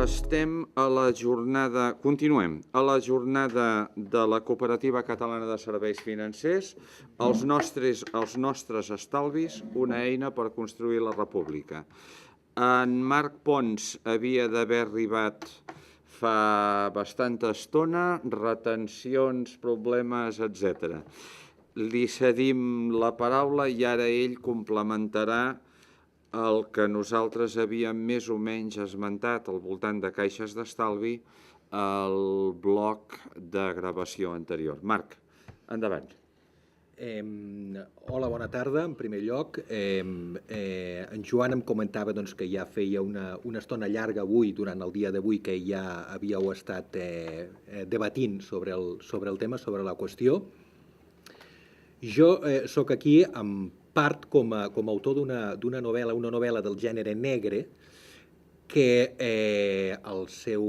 Estem a la jornada, continuem, a la jornada de la Cooperativa Catalana de Serveis Financers, els nostres estalvis, una eina per construir la república. En Marc Pons havia d'haver arribat fa bastanta estona, retencions, problemes, etc. Li cedim la paraula i ara ell complementarà el que nosaltres havíem més o menys esmentat al voltant de caixes d'estalvi al bloc de gravació anterior. Marc, endavant. Hola, bona tarda. En primer lloc, en Joan em comentava que ja feia una estona llarga avui, durant el dia d'avui, que ja havíeu estat debatint sobre el tema, sobre la qüestió. Jo sóc aquí en part com a autor d'una novel·la, una novel·la del gènere negre, que el seu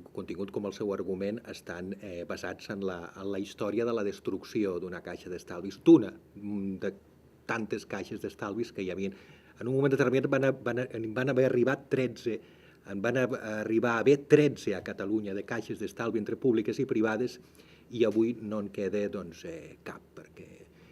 contingut com el seu argument estan basats en la història de la destrucció d'una caixa d'estalvis, d'una de tantes caixes d'estalvis que hi havia. En un moment determinat van arribar a haver 13 a Catalunya de caixes d'estalvi entre públiques i privades, i avui no en queda cap, perquè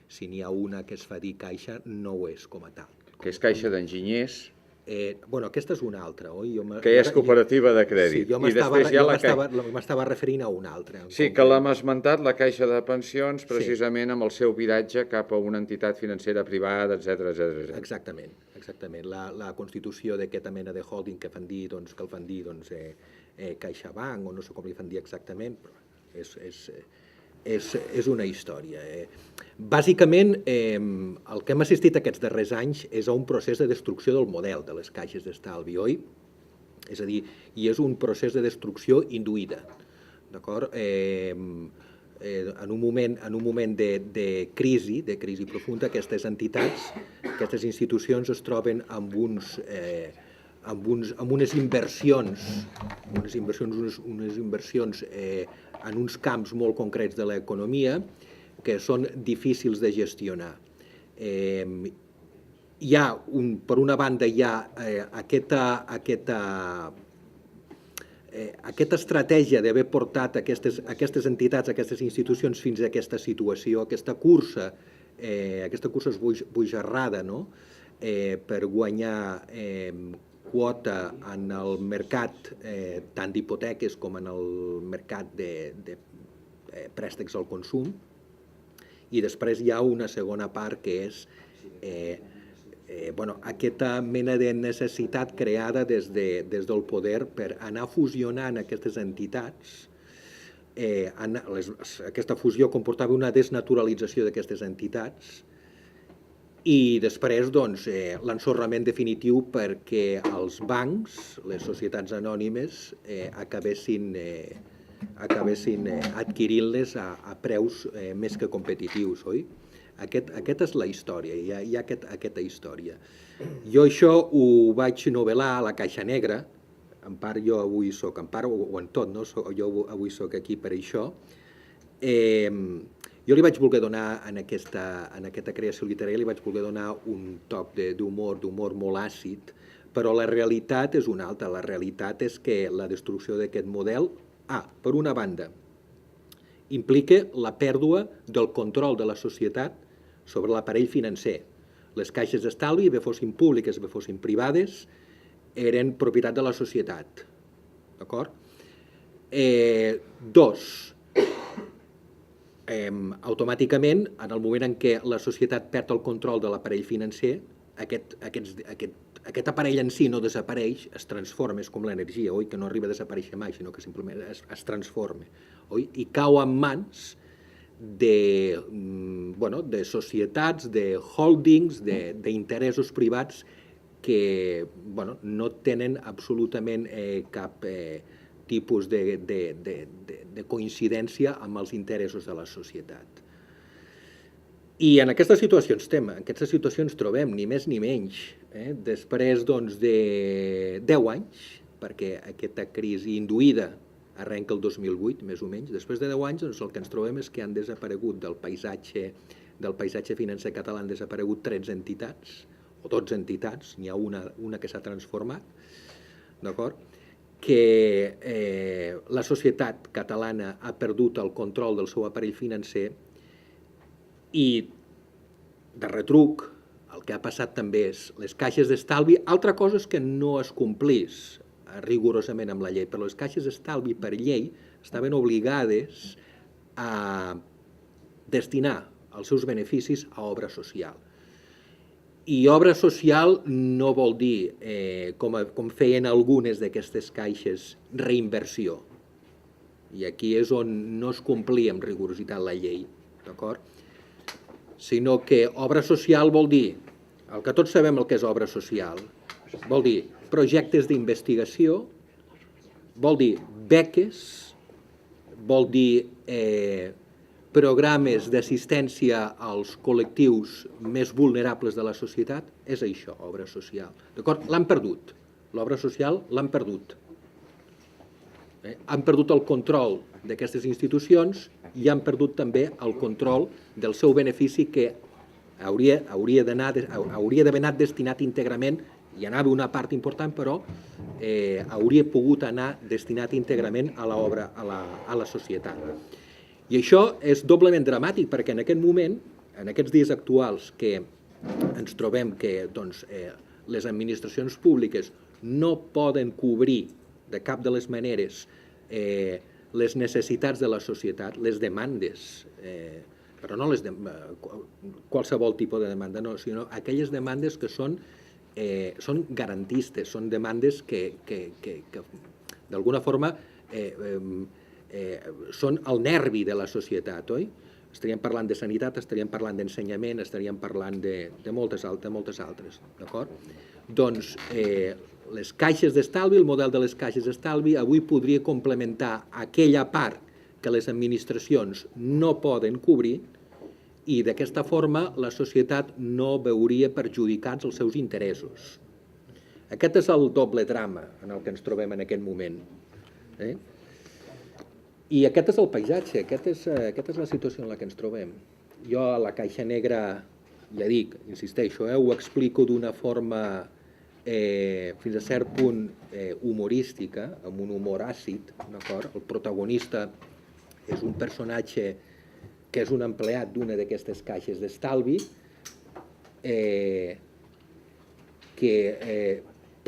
si n'hi ha una que es fa dir caixa, no ho és com a tal. Que és caixa d'enginyers. Aquesta és una altra, oi? Que és cooperativa de crèdit. Sí, jo m'estava referint a una altra. Sí, que l'hem esmentat, la caixa de pensions, precisament amb el seu viratge cap a una entitat financera privada, etc. Exactament. La constitució d'aquesta mena de holding que el fan dir CaixaBank, o no sé com li fan dir exactament, però és una història. Bàsicament, el que hem assistit aquests darrers anys és a un procés de destrucció del model de les caixes d'estalvi, oi? És a dir, i és un procés de destrucció induïda, d'acord? En un moment de crisi profunda, aquestes entitats, aquestes institucions es troben amb unes inversions en uns camps molt concrets de l'economia que són difícils de gestionar. Per una banda, hi ha aquesta estratègia d'haver portat aquestes entitats, aquestes institucions fins a aquesta situació, aquesta cursa esbojarrada, no? Per guanyar quota en el mercat tant d'hipoteques com en el mercat de préstecs al consum, i després hi ha una segona part que és aquesta mena de necessitat creada des del poder per anar fusionant aquestes entitats. Aquesta fusió comportava una desnaturalització d'aquestes entitats i després l'ensorrament definitiu perquè els bancs, les societats anònimes, acabessin adquirint-les a preus més que competitius, oi? Aquesta és la història, hi ha aquesta història. Jo això ho vaig novel·lar a la Caixa Negra, en part jo avui soc, en part o en tot, no? Jo avui soc aquí per això. Jo li vaig voler donar, en aquesta creació literària, li vaig voler donar un toc d'humor molt àcid, però la realitat és una altra. La realitat és que la destrucció d'aquest model, per una banda, implica la pèrdua del control de la societat sobre l'aparell financer. Les caixes d'estalvi, bé fossin públiques, bé fossin privades, eren propietat de la societat. D'acord? Dos, automàticament, en el moment en què la societat perd el control de l'aparell financer, aquest aparell en si no desapareix, es transforma, és com l'energia, oi? Que no arriba a desaparèixer mai, sinó que simplement es transforma, oi? I cau en mans de societats, de holdings, d'interessos privats que no tenen absolutament cap tipus de coincidència amb els interessos de la societat. I en aquesta situació ens trobem, ni més ni menys, després de 10 anys, perquè aquesta crisi induïda arrenca el 2008, més o menys. Després de 10 anys, el que ens trobem és que han desaparegut del paisatge financer català, han desaparegut 13 entitats, o 12 entitats, n'hi ha una que s'ha transformat, d'acord? que la societat catalana ha perdut el control del seu aparell financer i, de retruc, el que ha passat també és les caixes d'estalvi. Altra cosa és que no es complís rigorosament amb la llei, però les caixes d'estalvi per llei estaven obligades a destinar els seus beneficis a obra social. I obra social no vol dir, com feien algunes d'aquestes caixes, reinversió. I aquí és on no es complia amb rigorositat la llei, d'acord? Sinó que obra social vol dir, el que tots sabem el que és obra social, vol dir projectes d'investigació, vol dir beques, vol dir programes d'assistència als col·lectius més vulnerables de la societat, és això, obra social. D'acord? L'han perdut. L'obra social l'han perdut. Han perdut el control d'aquestes institucions i han perdut també el control del seu benefici que hauria d'haver anat destinat íntegrament, hi anava una part important, però hauria pogut anar destinat íntegrament a l'obra, a la societat. I això és doblement dramàtic perquè en aquest moment, en aquests dies actuals que ens trobem que les administracions públiques no poden cobrir de cap de les maneres les necessitats de la societat, les demandes, però no qualsevol tipus de demanda, no, sinó aquelles demandes que són garantistes, són demandes que d'alguna forma són el nervi de la societat, oi? Estaríem parlant de sanitat, estaríem parlant d'ensenyament, estaríem parlant de moltes altres, d'acord? Doncs les caixes d'estalvi, el model de les caixes d'estalvi, avui podria complementar aquella part que les administracions no poden cobrir i d'aquesta forma la societat no veuria perjudicats els seus interessos. Aquest és el doble drama en el que ens trobem en aquest moment. I aquest és el paisatge, aquesta és la situació en la que ens trobem. Jo a la Caixa Negra, ja dic, insisteixo, ho explico d'una forma fins a cert punt humorística, amb un humor àcid, d'acord? El protagonista és un personatge que és un empleat d'una d'aquestes caixes d'estalvi que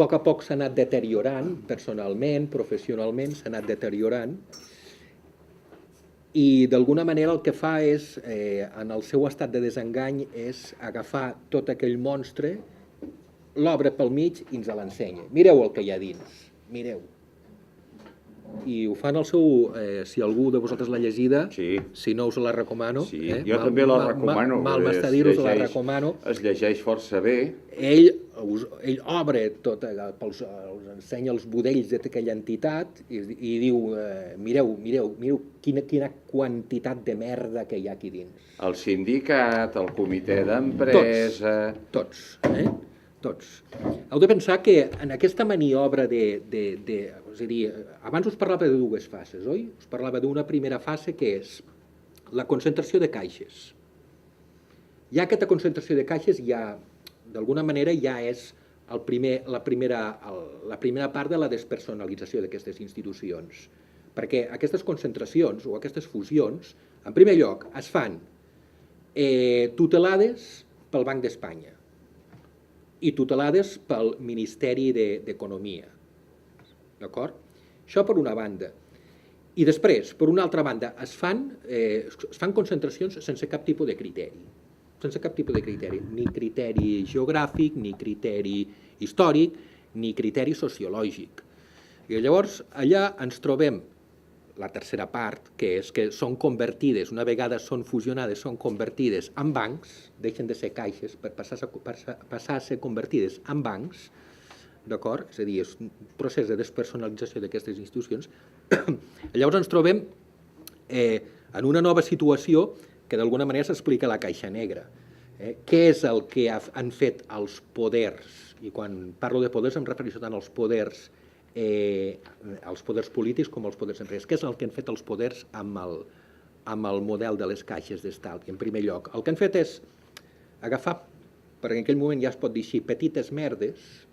a poc s'ha anat deteriorant personalment, professionalment, s'ha anat deteriorant i d'alguna manera el que fa és, en el seu estat de desengany, és agafar tot aquell monstre, l'obre pel mig i ens l'ensenya. Mireu el que hi ha dins, mireu. I ho fan al seu... Si algú de vosaltres l'ha llegida, si no us la recomano. Sí, jo també la recomano. Mal m'està dir-vos, la recomano. Es llegeix força bé. Ell obre tot, els ensenya els budells d'aquella entitat i diu, mireu quina quantitat de merda que hi ha aquí dins. El sindicat, el comitè d'empresa... Tots. Heu de pensar que en aquesta maniobra és a dir, abans us parlava de dues fases, oi? Us parlava d'una primera fase que és la concentració de caixes. Ja aquesta concentració de caixes d'alguna manera ja és la primera part de la despersonalització d'aquestes institucions. Perquè aquestes concentracions o aquestes fusions, en primer lloc, es fan tutelades pel Banc d'Espanya i tutelades pel Ministeri d'Economia. D'acord? Això per una banda. I després, per una altra banda, es fan concentracions sense cap tipus de criteri. Sense cap tipus de criteri. Ni criteri geogràfic, ni criteri històric, ni criteri sociològic. I llavors, allà ens trobem la tercera part, que és que són convertides, una vegada són fusionades, són convertides en bancs, deixen de ser caixes per passar a ser convertides en bancs, d'acord? És a dir, és un procés de despersonalització d'aquestes institucions. Llavors ens trobem en una nova situació que d'alguna manera s'explica a la Caixa Negra. Què és el que han fet els poders? I quan parlo de poders em refereixo tant als poders polítics com als poders empresaris. Què és el que han fet els poders amb el model de les caixes d'estalvi? En primer lloc, el que han fet és agafar, perquè en aquell moment ja es pot dir així, petites merdes,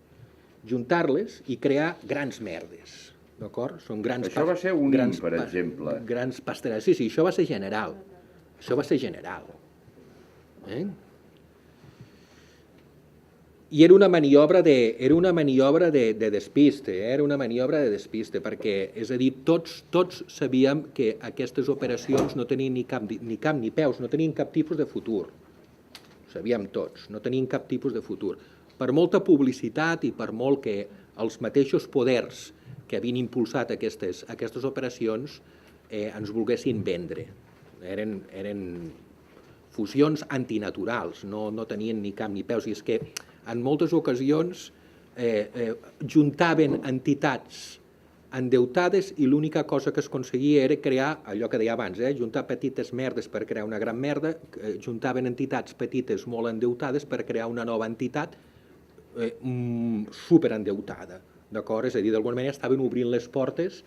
juntar-les i crear grans merdes. d'acord? Són grans... Això va ser Unint, per exemple. Grans pastereres. Sí, això va ser general. Això va ser general. I era una maniobra de despiste, era una maniobra de despiste, perquè, és a dir, tots sabíem que aquestes operacions no tenien ni cap ni peus, no tenien cap tipus de futur. Ho sabíem tots, no tenien cap tipus de futur. Per molta publicitat i per molt que els mateixos poders que havien impulsat aquestes operacions ens volguessin vendre. Eren fusions antinaturals, no tenien ni cap ni peus, i és que en moltes ocasions juntaven entitats endeutades i l'única cosa que es aconseguia era crear, allò que deia abans, juntar petites merdes per crear una gran merda, juntaven entitats petites molt endeutades per crear una nova entitat superendeutada, d'acord? És a dir, d'alguna manera estaven obrint les portes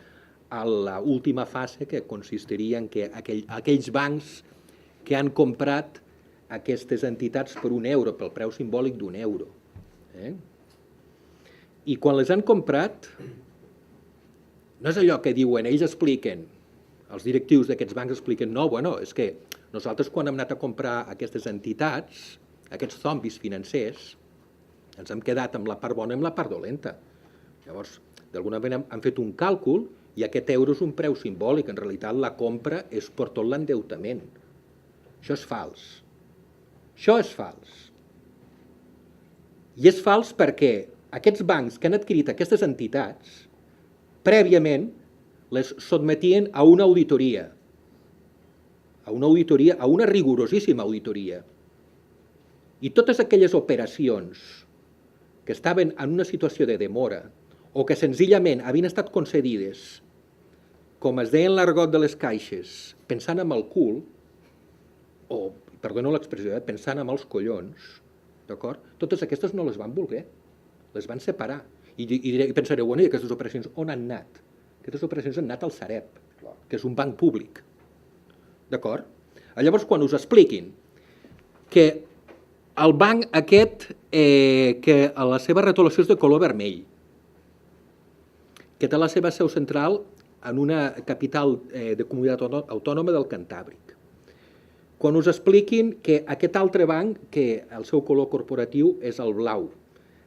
a l'última fase, que consistiria en que aquells bancs que han comprat aquestes entitats per €1, pel preu simbòlic d'1. I quan les han comprat, no és allò que diuen, ells expliquen, els directius d'aquests bancs expliquen, no, bueno, és que nosaltres quan hem anat a comprar aquestes entitats, aquests zombis financers, ens hem quedat amb la part bona i amb la part dolenta. Llavors, d'alguna manera han fet un càlcul i aquest euro és un preu simbòlic, en realitat la compra és per tot l'endeutament. Això és fals. Això és fals. I és fals perquè aquests bancs que han adquirit aquestes entitats, prèviament les sotmetien a una auditoria, a una rigorosíssima auditoria. I totes aquelles operacions que estaven en una situació de demora o que senzillament havien estat concedides, com es deia en l'argot de les caixes, pensant en el cul, o, perdoneu l'expressió, pensant en els collons, d'acord? Totes aquestes no les van voler, les van separar. I pensareu, bueno, i aquestes operacions on han anat? Aquestes operacions han anat al Sareb, que és un banc públic, d'acord? Llavors, quan us expliquin que el banc aquest, que a la seva retolació és de color vermell, que té la seva seu central en una capital de comunitat autònoma del Cantàbric, quan us expliquin que aquest altre banc, que el seu color corporatiu és el blau,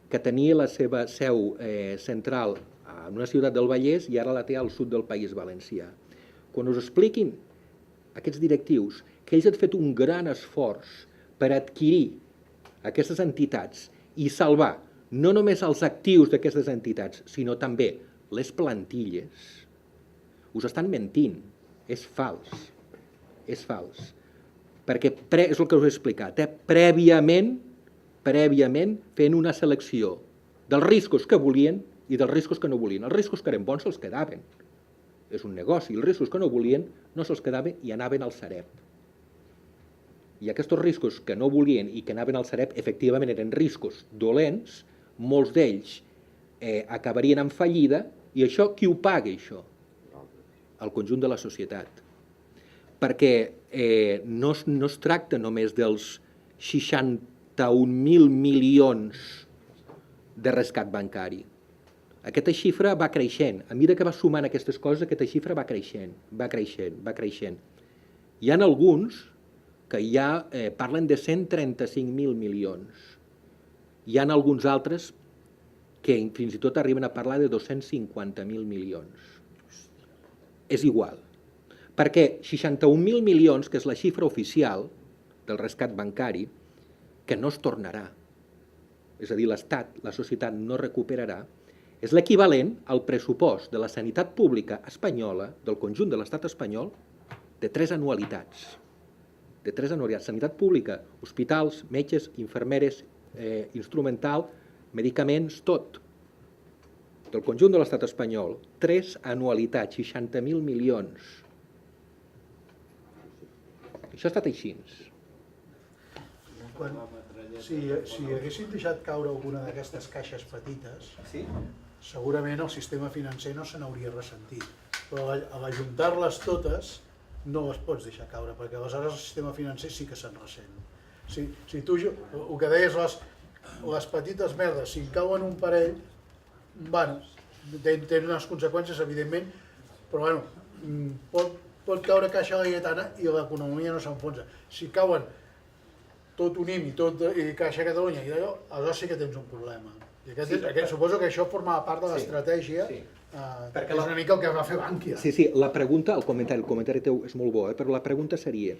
que tenia la seva seu central en una ciutat del Vallès i ara la té al sud del País Valencià, quan us expliquin aquests directius que ells han fet un gran esforç per adquirir aquestes entitats i salvar no només els actius d'aquestes entitats, sinó també les plantilles, us estan mentint, és fals, perquè és el que us he explicat, prèviament fent una selecció dels riscos que volien i dels riscos que no volien. Els riscos que eren bons se'ls quedaven, és un negoci, els riscos que no volien no se'ls quedaven i anaven al Sareb. I aquests riscos que no volien i que anaven al Sareb efectivament eren riscos dolents, molts d'ells acabarien en fallida, i això, qui ho paga, això? El conjunt de la societat. Perquè no es tracta només dels 61.000 milions de rescat bancari. Aquesta xifra va creixent. A mesura que va sumant aquestes coses, aquesta xifra va creixent. Hi ha alguns que ja parlen de 135.000 milions. Hi ha alguns altres que fins i tot arriben a parlar de 250.000 milions. És igual, perquè 61.000 milions, que és la xifra oficial del rescat bancari, que no es tornarà, és a dir, l'Estat, la societat no recuperarà, és l'equivalent al pressupost de la sanitat pública espanyola, del conjunt de l'Estat espanyol, de 3 anualitats. Sanitat pública, hospitals, metges, infermeres, instrumental, medicaments, tot. Del conjunt de l'Estat espanyol, 3 anualitats, 60.000 milions. Això ha estat així. Si haguessin deixat caure alguna d'aquestes caixes petites, segurament el sistema financer no se n'hauria ressentit. Però a l'ajuntar-les totes no les pots deixar caure, perquè aleshores el sistema financer sí que se'n ressent. Si tu, el que deies, les petites merdes, si en cauen un parell, bueno, té unes conseqüències, evidentment, però bueno, pot caure Caixa Laietana i l'economia no s'enfonsa. Si cauen tot Unim i Caixa Catalunya i d'allò, aleshores sí que tens un problema. I suposo que això formava part de l'estratègia, perquè és una mica el que va fer Bankia. Sí, la pregunta, el comentari teu és molt bo, però la pregunta seria: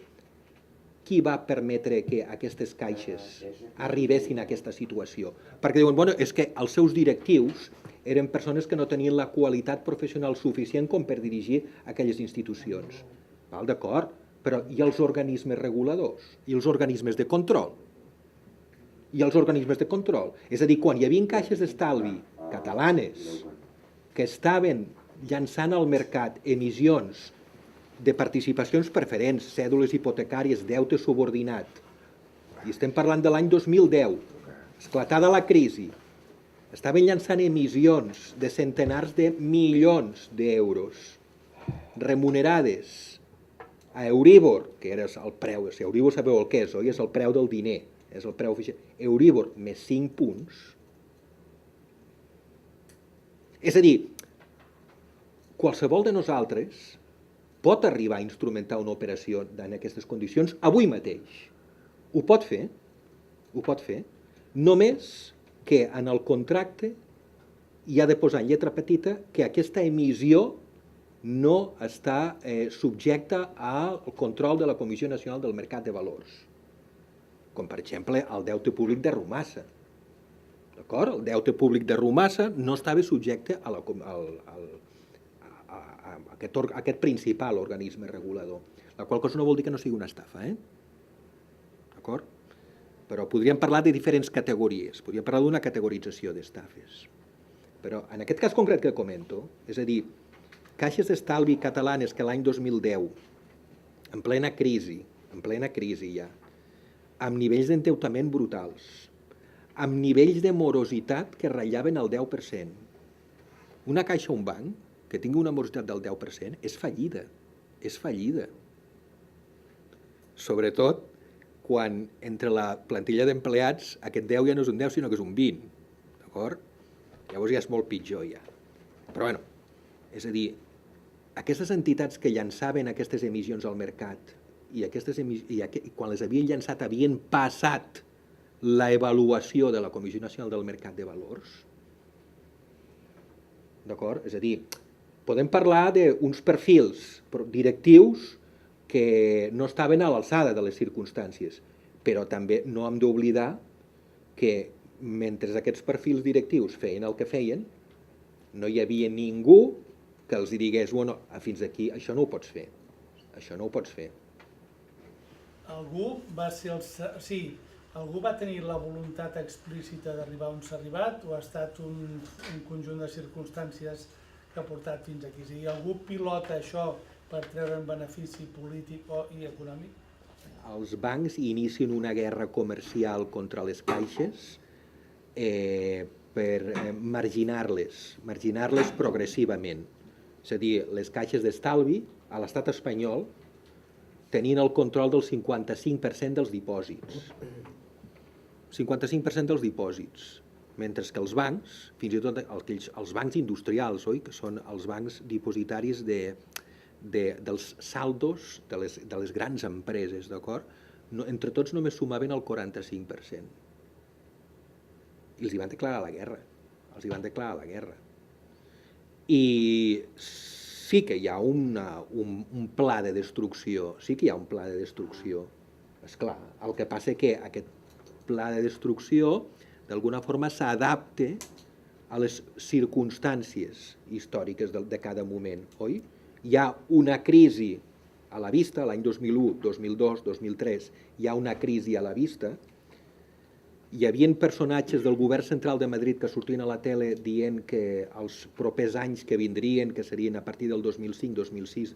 qui va permetre que aquestes caixes arribessin a aquesta situació? Perquè diuen, bueno, és que els seus directius eren persones que no tenien la qualitat professional suficient com per dirigir aquelles institucions. D'acord, però i els organismes reguladors? I els organismes de control? I els organismes de control? És a dir, quan hi havia caixes d'estalvi catalanes que estaven llançant al mercat emissions de participacions preferents, cèdules hipotecàries, deute subordinat, i estem parlant de l'any 2010, esclatada la crisi, estaven llançant emissions de centenars de milions d'euros remunerades a Euribor, que era el preu, si Euribor sabeu el que és, oi? És el preu del diner, és el preu oficial, Euribor més 5 punts. És a dir, qualsevol de nosaltres pot arribar a instrumentar una operació en aquestes condicions avui mateix. Ho pot fer, només que en el contracte hi ha de posar en lletra petita que aquesta emissió no està subjecta al control de la Comissió Nacional del Mercat de Valors, com per exemple el deute públic de Rumassa. D'acord? El deute públic de Rumassa no estava subjecte a aquest principal organisme regulador, la qual cosa no vol dir que no sigui una estafa, d'acord? Però podríem parlar de diferents categories, podríem parlar d'una categorització d'estafes. Però en aquest cas concret que comento, és a dir, caixes d'estalvi catalanes que l'any 2010, en plena crisi ja, amb nivells d'endeutament brutals, amb nivells de morositat que ratllaven el 10%. Una caixa o un banc que tingui una morositat del 10% és fallida. Sobretot quan entre la plantilla d'empleats aquest 10 ja no és un 10 sinó que és un 20, d'acord? Llavors ja és molt pitjor ja. Però bueno, és a dir, aquestes entitats que llançaven aquestes emissions al mercat i quan les havien llançat havien passat la evaluació de la Comissió Nacional del Mercat de Valors, d'acord? És a dir, podem parlar d'uns perfils directius que no estaven a l'alçada de les circumstàncies, però també no hem d'oblidar que mentre aquests perfils directius feien el que feien, no hi havia ningú que els digués, bueno, fins aquí això no ho pots fer, Algú va ser algú va tenir la voluntat explícita d'arribar on s'ha arribat o ha estat un conjunt de circumstàncies que ha portat fins aquí? És a dir, algú pilota això per treure'n benefici polític i econòmic? Els bancs inicien una guerra comercial contra les caixes per marginar-les progressivament. És a dir, les caixes d'estalvi a l'estat espanyol tenien el control del 55% dels dipòsits. 55% dels dipòsits. Mentre que els bancs, fins i tot els bancs industrials, oi? Que són els bancs dipositaris dels saldos de les grans empreses, d'acord? Entre tots només sumaven el 45%. I els hi van declarar la guerra. I sí que hi ha un pla de destrucció, esclar. El que passa és que aquest pla de destrucció d'alguna forma s'adapta a les circumstàncies històriques de cada moment, oi? Hi ha una crisi a la vista, l'any 2001, 2002, 2003, hi ha una crisi a la vista. Hi havia personatges del govern central de Madrid que sortien a la tele dient que els propers anys que vindrien, que serien a partir del 2005, 2006,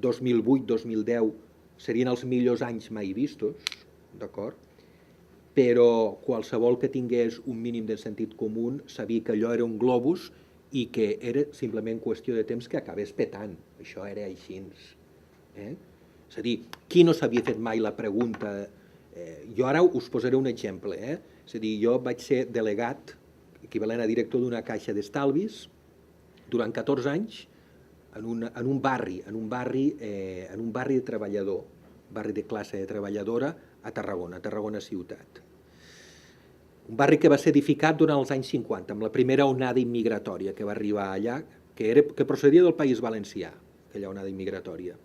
2008, 2010, serien els millors anys mai vistos, d'acord? Però qualsevol que tingués un mínim de sentit comú sabia que allò era un globus i que era simplement qüestió de temps que acabés petant. Això era així. És a dir, qui no s'havia fet mai la pregunta? Jo ara us posaré un exemple. És a dir, jo vaig ser delegat, equivalent a director d'una caixa d'estalvis, durant 14 anys en un barri de treballador, barri de classe treballadora a Tarragona ciutat. Un barri que va ser edificat durant els anys 50, amb la primera onada immigratòria que va arribar allà, que procedia del País Valencià, aquella onada immigratòria.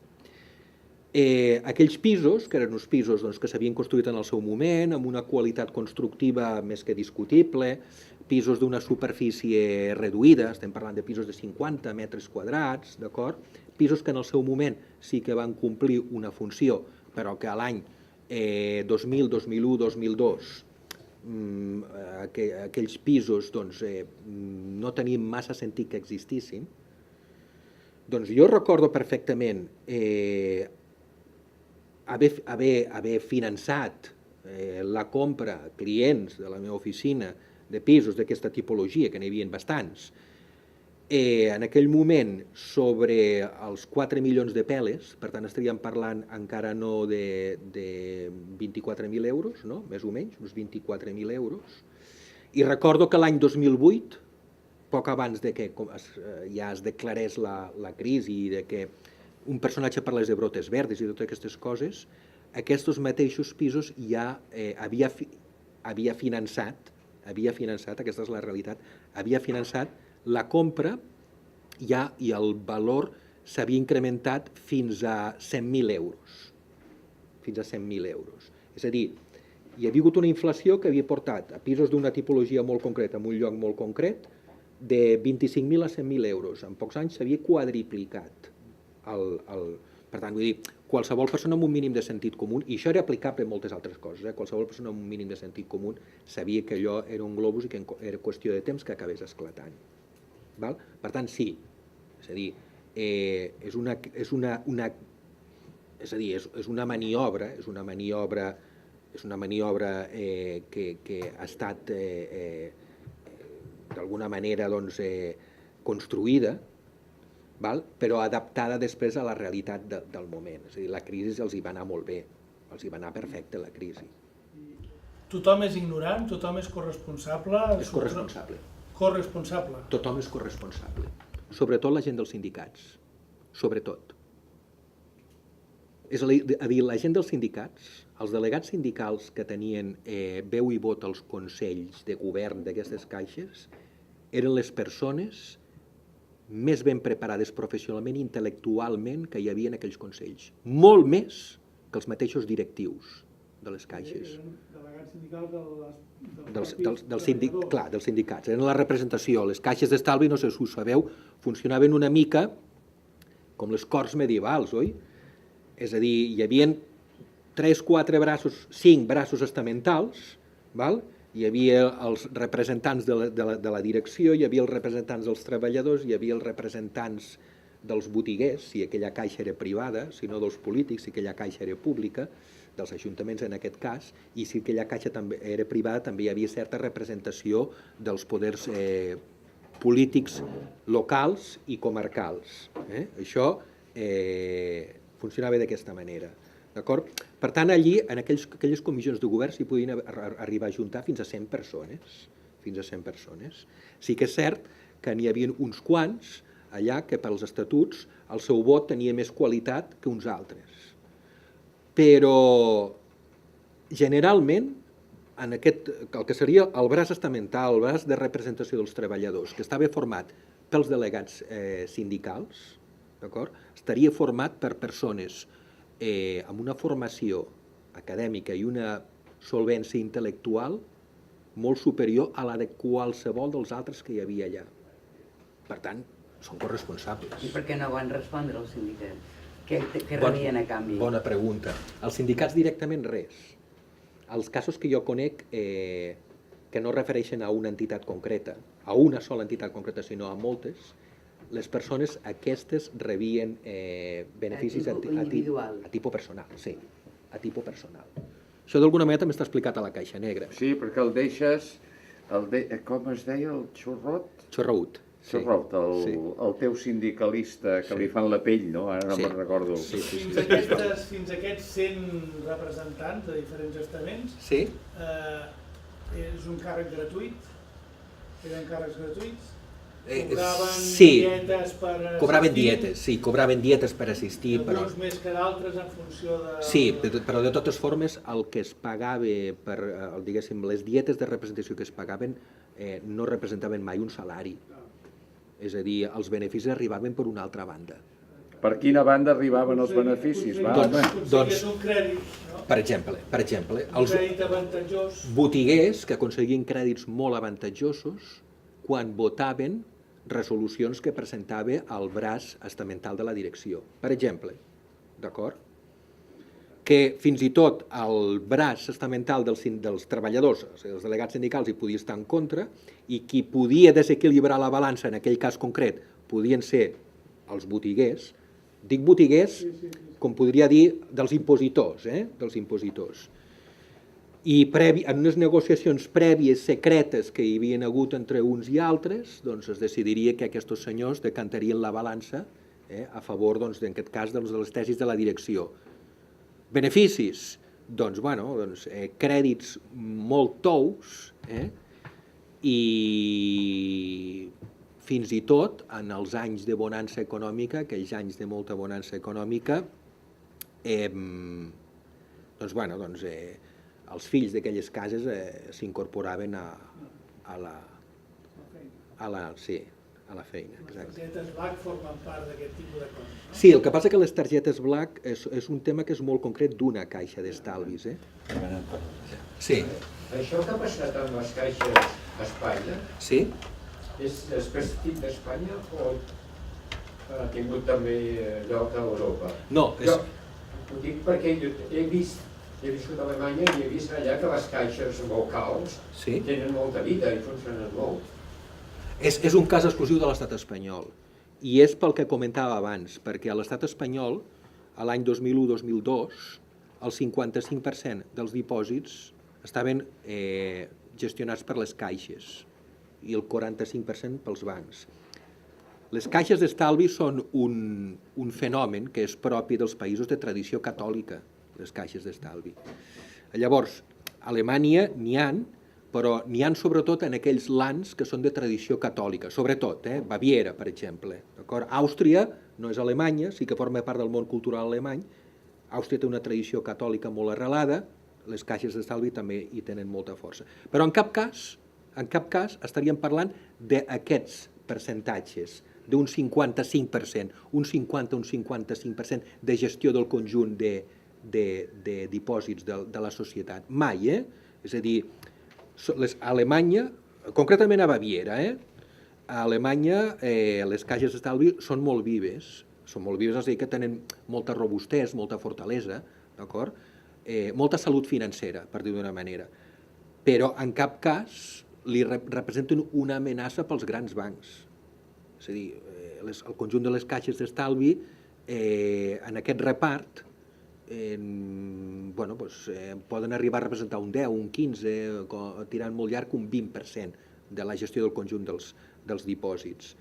Aquells pisos, que eren uns pisos que s'havien construït en el seu moment, amb una qualitat constructiva més que discutible, pisos d'una superfície reduïda, estem parlant de pisos de 50 metres quadrats, d'acord? Pisos que en el seu moment sí que van complir una funció, però que a l'any 2000, 2001, 2002 aquells pisos no tenien massa sentit que existissin. Doncs jo recordo perfectament haver finançat la compra a clients de la meva oficina de pisos d'aquesta tipologia, que n'hi havia bastants, en aquell moment sobre els 4 milions de peles, per tant estaríem parlant encara no de 24.000 euros, no? Més o menys, uns 24.000 euros, i recordo que l'any 2008, poc abans de que ja es declarés la crisi i de que un personatge parlés de brotes verdes i totes aquestes coses, aquests mateixos pisos ja havia finançat, aquesta és la realitat, havia finançat la compra ja i el valor s'havia incrementat fins a 100.000 euros. Fins a 100.000 euros. És a dir, hi havia hagut una inflació que havia portat a pisos d'una tipologia molt concreta, en un lloc molt concret, de 25.000 a 100.000 euros. En pocs anys s'havia quadriplicat. Per tant, vull dir, qualsevol persona amb un mínim de sentit comú, i això era aplicable a moltes altres coses, qualsevol persona amb un mínim de sentit comú sabia que allò era un globus i que era qüestió de temps que acabés esclatant. Per tant, sí, és a dir, és una maniobra que ha estat d'alguna manera construïda, però adaptada després a la realitat del moment. És a dir, la crisi els hi va anar molt bé, els hi va anar perfecte la crisi. Tothom és ignorant, tothom és corresponsable? És corresponsable. Corresponsable? Tothom és corresponsable. Sobretot la gent dels sindicats. Sobretot. És a dir, la gent dels sindicats, els delegats sindicals que tenien veu i vot als consells de govern d'aquestes caixes, eren les persones més ben preparades professionalment i intel·lectualment que hi havia en aquells consells. Molt més que els mateixos directius de les caixes. Eren delegats sindicals dels sindicats. Eren la representació. Les caixes d'estalvi, no sé si ho sabeu, funcionaven una mica com les corts medievals, oi? És a dir, hi havia 3, 4 braços, 5 braços estamentals, hi havia els representants de la direcció, hi havia els representants dels treballadors, hi havia els representants dels botiguers, si aquella caixa era privada, si no dels polítics, si aquella caixa era pública, dels ajuntaments en aquest cas, i si aquella caixa també era privada, també hi havia certa representació dels poders polítics locals i comarcals. Això funcionava d'aquesta manera. Per tant, allí, en aquelles comissions de govern, s'hi podien arribar a ajuntar fins a 100 persones. Fins a 100 persones. Sí que és cert que n'hi havia uns quants allà que pels estatuts el seu vot tenia més qualitat que uns altres. Però, generalment, el que seria el braç estamental, el braç de representació dels treballadors, que estava format pels delegats sindicals, estaria format per persones amb una formació acadèmica i una solvència intel·lectual molt superior a la de qualsevol dels altres que hi havia allà. Per tant, són corresponsables. I per què no van respondre els sindicats? Què rebien a canvi? Bona pregunta. Els sindicats directament res. Els casos que jo conec que no refereixen a una entitat concreta, a una sola entitat concreta, sinó a moltes, les persones aquestes rebien beneficis a tipus personal. Sí, a tipus personal. Això d'alguna manera també està explicat a la Caixa Negra. Sí, perquè el deixes, com es deia, el xorrot? Xorraut. Xorraut, el teu sindicalista que li fan la pell, no? Ara no me'n recordo. Fins a aquests 100 representants de diferents estaments, és un càrrec gratuït? Eren càrrecs gratuïts? Cobraven Sí, dietes per assistir? Cobraven dietes per assistir, però... Alguns més que d'altres en funció de... Sí, però de totes formes el que es pagava per, diguéssim, les dietes de representació que es pagaven no representaven mai un salari. És a dir, els beneficis arribaven per una altra banda. Per quina banda arribaven els beneficis? Doncs un crèdit, no? Per exemple, Un els crèdit avantatjós. botiguers que aconseguien crèdits molt avantatjosos quan votaven resolucions que presentava el braç estamental de la direcció. Per exemple, d'acord? Que fins i tot el braç estamental dels treballadors, o sigui, els delegats sindicals, hi podia estar en contra, i qui podia desequilibrar la balança en aquell cas concret podien ser els botiguers. Dic botiguers, com podria dir, dels impositors, dels impositors. I en unes negociacions prèvies secretes que hi havia hagut entre uns i altres, doncs es decidiria que aquests senyors decantarien la balança a favor, doncs, en aquest cas, de les tesis de la direcció. Beneficis? Doncs, crèdits molt tous, i fins i tot en els anys de bonança econòmica, aquells anys de molta bonança econòmica, els fills d'aquelles cases s'incorporaven a la feina. Les targetes Black formen part d'aquest tipus de coses, no? Sí, el que passa que les targetes Black és un tema que és molt concret d'una caixa d'estalvis. Sí. Això que ha passat amb les caixes a Espanya, Sí? és específic d'Espanya o ha tingut també lloc a Europa? No, Jo ho dic perquè jo he viscut a Alemanya i he vist allà que les caixes locals Sí? tenen molta vida i funcionen molt. És un cas exclusiu de l'estat espanyol i és pel que comentava abans, perquè a l'estat espanyol, a l'any 2001-2002, el 55% dels dipòsits estaven gestionats per les caixes i el 45% pels bancs. Les caixes d'estalvi són un fenomen que és propi dels països de tradició catòlica, les caixes d'estalvi. Llavors, a Alemanya n'hi ha, però n'hi ha sobretot en aquells lands que són de tradició catòlica, sobretot, Baviera, per exemple. Àustria no és Alemanya, sí que forma part del món cultural alemany. Àustria té una tradició catòlica molt arrelada, les caixes d'estalvi també hi tenen molta força. Però en cap cas estaríem parlant d'aquests percentatges, d'un 55%, un 55% de gestió del conjunt de dipòsits de la societat. Mai, És a dir, a Alemanya, concretament a Baviera, a Alemanya les caixes d'estalvi són molt vives, és a dir, que tenen molta robustesa, molta fortalesa, d'acord? Molta salut financera, per dir-ho d'una manera, però en cap cas li representen una amenaça pels grans bancs. És a dir, el conjunt de les caixes d'estalvi en aquest repart poden arribar a representar un 10, un 15, tirant molt llarg, un 20% de la gestió del conjunt dels dipòsits.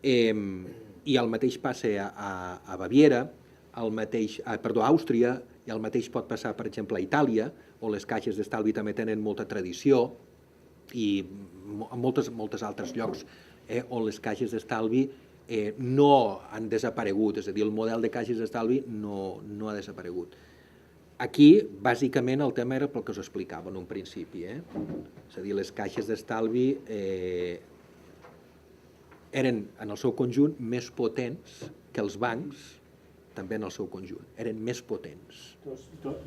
I el mateix passa a Baviera, a Àustria, i el mateix pot passar, per exemple, a Itàlia, on les caixes d'estalvi també tenen molta tradició, i en molts altres llocs on les caixes d'estalvi no han desaparegut, és a dir, el model de caixes d'estalvi no ha desaparegut. Aquí, bàsicament, el tema era pel que us explicava en un principi. És a dir, les caixes d'estalvi eren, en el seu conjunt, més potents que els bancs, també en el seu conjunt, eren més potents.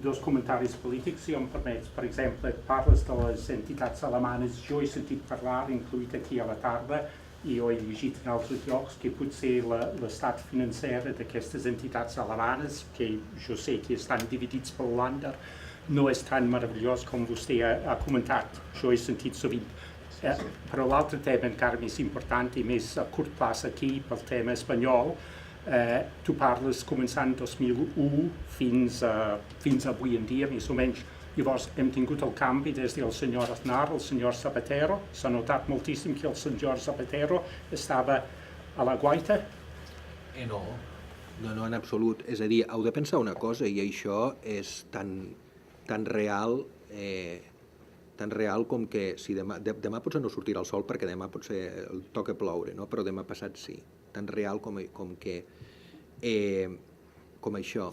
Dos comentaris polítics, si em permets. Per exemple, parles de les entitats alemanes. Jo he sentit parlar, incluït aquí a la tarda, i ho he llegit en altres llocs, que potser l'estat financer d'aquestes entitats alemanes, que jo sé que estan dividits per Holanda, no és tan meravellós com vostè ha comentat. Jo he sentit sovint. Però l'altre tema encara més important i més a curt plaç aquí, pel tema espanyol, tu parles començant 2001 fins avui en dia, més o menys. Llavors hem tingut el canvi des del senyor Aznar al senyor Zapatero. S'ha notat moltíssim que el senyor Zapatero estava a la guaita? No, en absolut. És a dir, heu de pensar una cosa, i això és tan real Tan real com que si demà potser no sortirà el sol perquè demà potser toca ploure, no? Però demà passat sí. Tan real com això.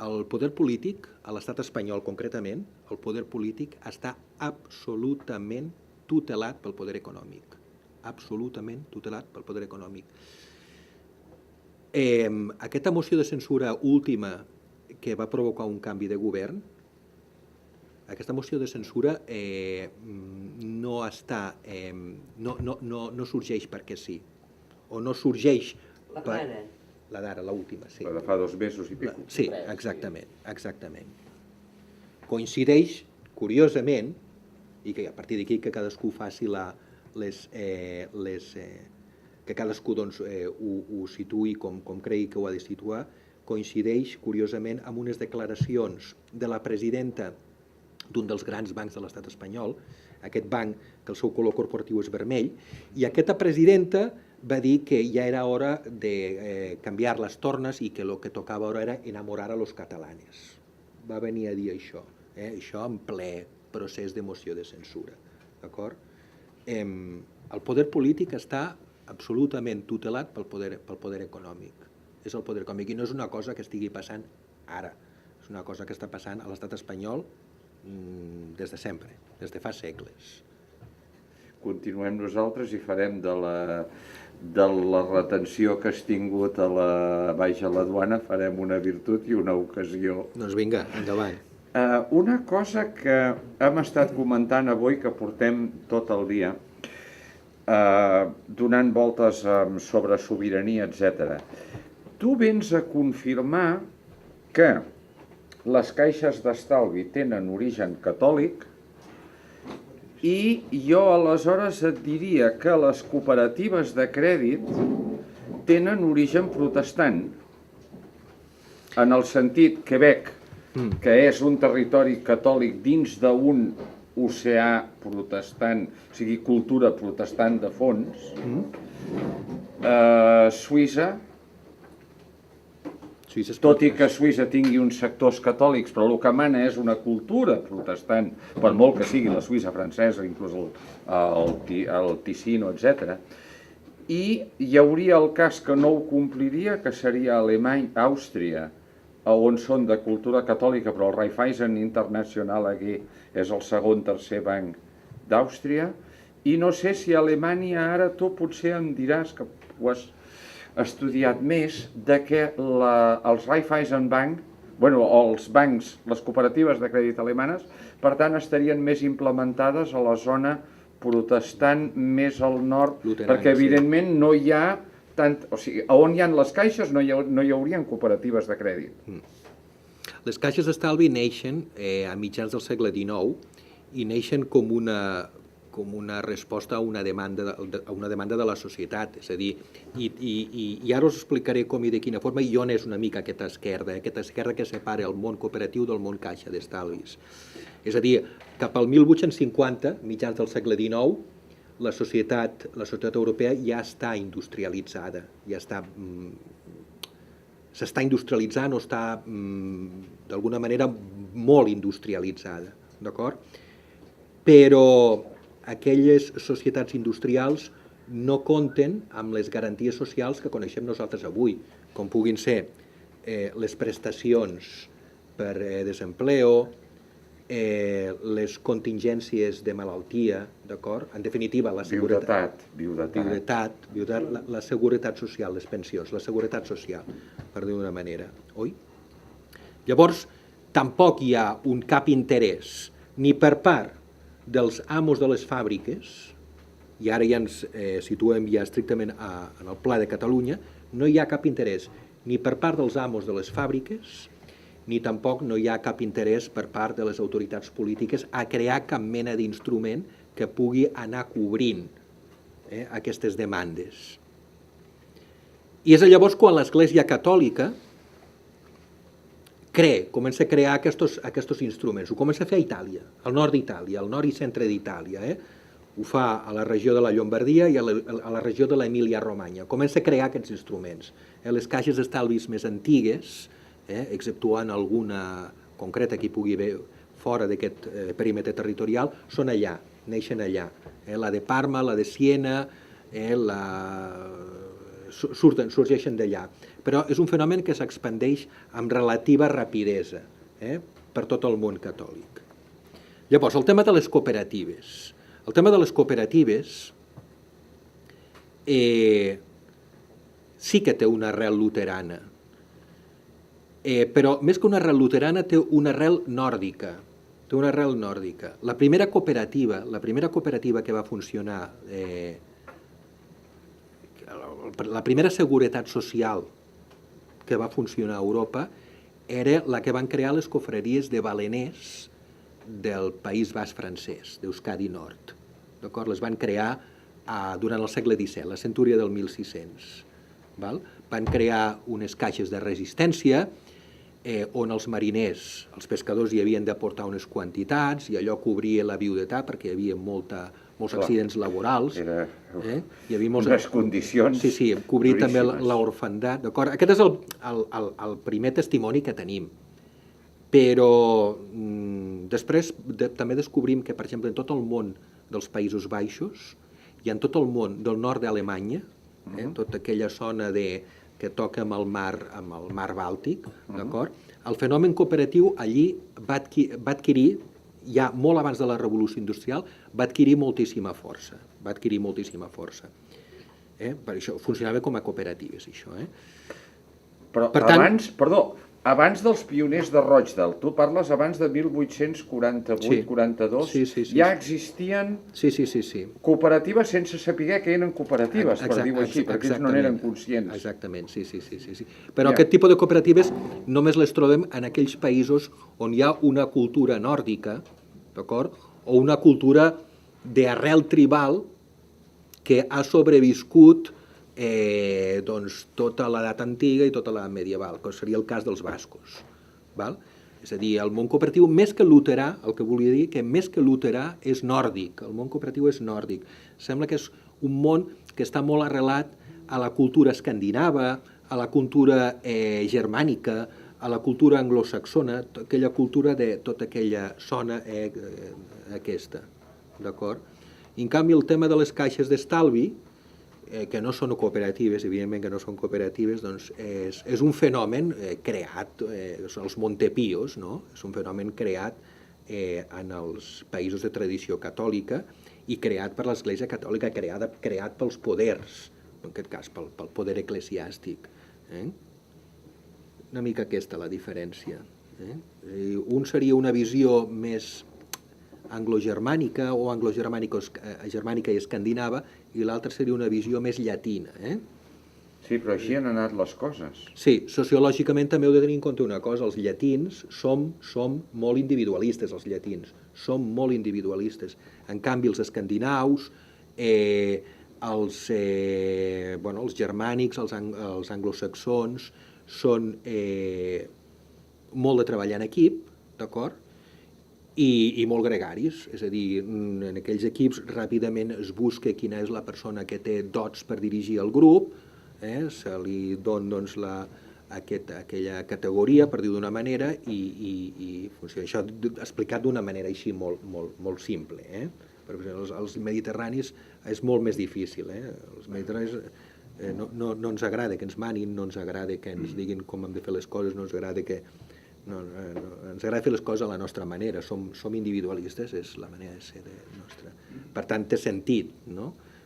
El poder polític, a l'estat espanyol concretament, el poder polític està absolutament tutelat pel poder econòmic. Absolutament tutelat pel poder econòmic. Aquesta moció de censura última que va provocar un canvi de govern, aquesta moció de censura no sorgeix perquè sí, o no sorgeix La plena. La d'ara, l'última, sí. La de fa 2 mesos i pico. Sí, exactament. Coincideix, curiosament, i que a partir d'aquí que cadascú faci que cadascú doncs, ho situï com cregui que ho ha de situar, coincideix, curiosament, amb unes declaracions de la presidenta d'un dels grans bancs de l'estat espanyol, aquest banc que el seu color corporatiu és vermell, i aquesta presidenta va dir que ja era hora de canviar les tornes i que el que tocava ara era enamorar a los catalanes. Va venir a dir això, això en ple procés de moció de censura. D'acord? El poder polític està absolutament tutelat pel poder econòmic. És el poder econòmic i no és una cosa que estigui passant ara, és una cosa que està passant a l'estat espanyol des de sempre, des de fa segles. Continuem nosaltres i farem de la retenció que has tingut a la duana, farem una virtut i una ocasió. Doncs vinga, endavant. Una cosa que hem estat comentant avui, que portem tot el dia, donant voltes sobre sobirania, etc. Tu vens a confirmar que les caixes d'estalvi tenen origen catòlic i jo aleshores et diria que les cooperatives de crèdit tenen origen protestant, en el sentit Quebec, que és un territori catòlic dins d'un oceà protestant, o sigui, cultura protestant de fons, Suïssa, tot i que Suïssa tingui uns sectors catòlics, però el que mana és una cultura protestant, per molt que sigui la Suïssa francesa, inclús el Ticino, etc. I hi hauria el cas que no ho compliria, que seria Alemanya, Àustria, on són de cultura catòlica, però el Raiffeisen International aquí és el segon, tercer banc d'Àustria, i no sé si a Alemanya ara tu potser em diràs que ho has estudiat més, de que els Raiffeisen Bank, els bancs, les cooperatives de crèdit alemanes, per tant estarien més implementades a la zona protestant més al nord, perquè evidentment no hi ha tant, o sigui, on hi ha les caixes no hi haurien cooperatives de crèdit. Les caixes d'estalvi neixen a mitjans del segle XIX i neixen com una resposta a una demanda de la societat, és a dir, i ara us explicaré com i de quina forma i on és una mica aquesta esquerda que separa el món cooperatiu del món caixa d'estalvis. És a dir, cap al 1850, mitjans del segle XIX, la societat europea ja està industrialitzada, s'està industrialitzant o està d'alguna manera molt industrialitzada, d'acord? Però aquelles societats industrials no compten amb les garanties socials que coneixem nosaltres avui, com puguin ser les prestacions per desempleo, les contingències de malaltia, d'acord? En definitiva, la seguretat, la seguretat social, les pensions, la seguretat social, per dir d'una manera, oi? Llavors, tampoc hi ha cap interès, ni per part dels amos de les fàbriques, i ara ja ens situem ja estrictament en el Pla de Catalunya, no hi ha cap interès ni per part dels amos de les fàbriques, ni tampoc no hi ha cap interès per part de les autoritats polítiques a crear cap mena d'instrument que pugui anar cobrint aquestes demandes. I és llavors quan l'Església Catòlica comença a crear aquests instruments. Ho comença a fer a Itàlia, al nord d'Itàlia, al nord i centre d'Itàlia. Ho fa a la regió de la Llombardia i a la regió de l'Emília-Romanya. Comença a crear aquests instruments. Les caixes d'estalvis més antigues, exceptuant alguna concreta que hi pugui haver fora d'aquest perímetre territorial, són allà, neixen allà. La de Parma, la de Siena, sorgeixen d'allà. Però és un fenomen que s'expandeix amb relativa rapidesa per tot el món catòlic. Llavors, el tema de les cooperatives. El tema de les cooperatives sí que té una arrel luterana, però més que una arrel luterana té una arrel nòrdica. La primera cooperativa que va funcionar, la primera seguretat social que va funcionar a Europa era la que van crear les confraries de baleners del País Basc francès, d'Euskadi Nord. Les van crear durant el segle XVII, la centúria del 1600. Van crear unes caixes de resistència on els mariners, els pescadors hi havien d'aportar unes quantitats i allò cobria la viudetat perquè hi havia molts accidents laborals. Hi havia unes condicions. Sí, cobrir també l'orfandat. Aquest és el primer testimoni que tenim. Però després també descobrim que, per exemple, en tot el món dels Països Baixos i en tot el món del nord d'Alemanya, tota aquella zona que toca amb el mar Bàltic, el fenomen cooperatiu allí va adquirir, ja molt abans de la Revolució Industrial, va adquirir moltíssima força. Per això funcionava com a cooperatives, això. Però abans dels pioners de Rochdale, tu parles abans de 1848-42, ja existien cooperatives sense saber que eren cooperatives, per dir-ho així, perquè ells no n'eren conscients. Exactament, sí. Però aquest tipus de cooperatives només les trobem en aquells països on hi ha una cultura nòrdica, d'acord? O una cultura d'arrel tribal que ha sobreviscut tota l'edat antiga i tota l'edat medieval, que seria el cas dels bascos. És a dir, el món cooperatiu, més que luterà, el que volia dir que més que luterà és nòrdic, el món cooperatiu és nòrdic. Sembla que és un món que està molt arrelat a la cultura escandinava, a la cultura germànica, a la cultura anglosaxona, aquella cultura de tota aquella zona aquesta. D'acord? En canvi, el tema de les caixes d'estalvi, que no són cooperatives, evidentment que no són cooperatives, doncs és un fenomen creat, són els Montepios, no? És un fenomen creat en els països de tradició catòlica i creat per l'Església Catòlica, creat pels poders, en aquest cas pel poder eclesiàstic. Una mica aquesta la diferència. Un seria una visió més anglogermànica o anglogermànica i escandinava, i l'altra seria una visió més llatina. Sí, però així han anat les coses. Sí, sociològicament també heu de tenir en compte una cosa, els llatins som molt individualistes, els llatins, som molt individualistes. En canvi, els escandinaus, els germànics, els anglosaxons, són molt de treballar en equip, d'acord? I molt gregaris, és a dir, en aquells equips ràpidament es busca quina és la persona que té dots per dirigir el grup, se li dona aquella categoria, per dir-ho d'una manera, i funciona. Això explicat d'una manera així molt simple. Perquè als mediterranis és molt més difícil. Els mediterranis no ens agrada que ens manin, no ens agrada que ens diguin com hem de fer les coses, no ens agrada que... ens agrada fer les coses a la nostra manera, som individualistes, és la manera de ser nostra. Per tant, té sentit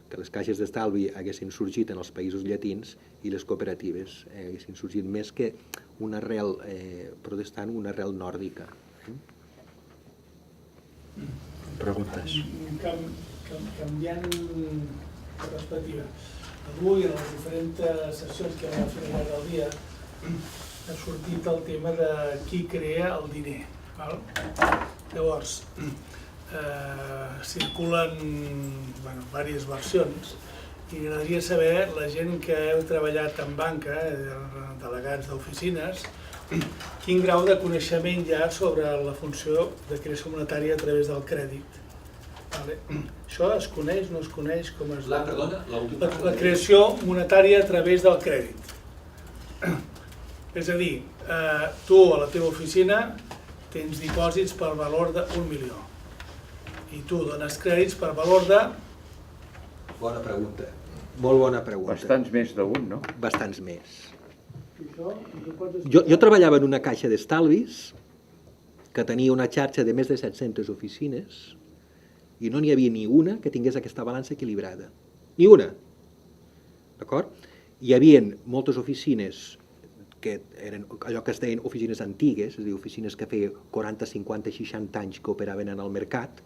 que les caixes d'estalvi haguessin sorgit en els països llatins i les cooperatives haguessin sorgit més que una arrel protestant, una arrel nòrdica. Preguntes? Canviant de perspectiva, avui en les diferents sessions que vam fer al llarg del dia ha sortit el tema de qui crea el diner. Llavors, circulen diverses versions i m'agradaria saber, la gent que heu treballat en banca, delegats d'oficines, quin grau de coneixement hi ha sobre la funció de creació monetària a través del crèdit. Això es coneix, no es coneix? Com es... La creació monetària a través del crèdit. És a dir, tu a la teva oficina tens dipòsits per valor d'1 milió i tu dones crèdits per valor de... Bona pregunta. Molt bona pregunta. Bastants més d'un, no? Bastants més. Jo treballava en una caixa d'estalvis que tenia una xarxa de més de 700 oficines i no n'hi havia ni una que tingués aquesta balança equilibrada. Ni una. D'acord? Hi havia moltes oficines que eren allò que es deien oficines antigues, és a dir, oficines que feia 40, 50, 60 anys que operaven en el mercat,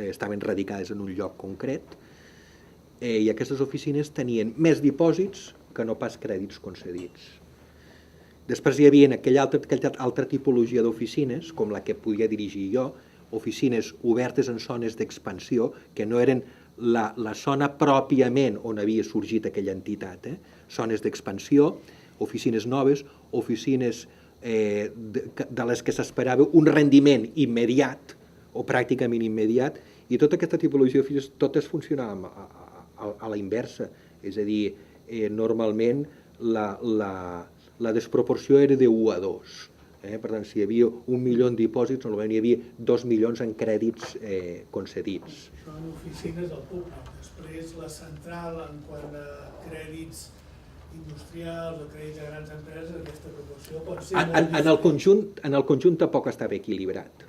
estaven radicades en un lloc concret, i aquestes oficines tenien més dipòsits que no pas crèdits concedits. Després hi havia aquella altra tipologia d'oficines, com la que podia dirigir jo, oficines obertes en zones d'expansió, que no eren la zona pròpiament on havia sorgit aquella entitat. Zones d'expansió, oficines noves, oficines de les que s'esperava un rendiment immediat o pràcticament immediat, i tota aquesta tipologia d'oficines totes funcionaven a la inversa, és a dir, normalment la desproporció era de 1 a 2. Per tant, si hi havia 1 milió en dipòsits, normalment hi havia 2 milions en crèdits concedits. Això en oficines del públic. Després la central, en quant a crèdits industrials o crèdits a grans empreses, aquesta proporció pot ser molt diferent. En el conjunt tampoc estava equilibrat.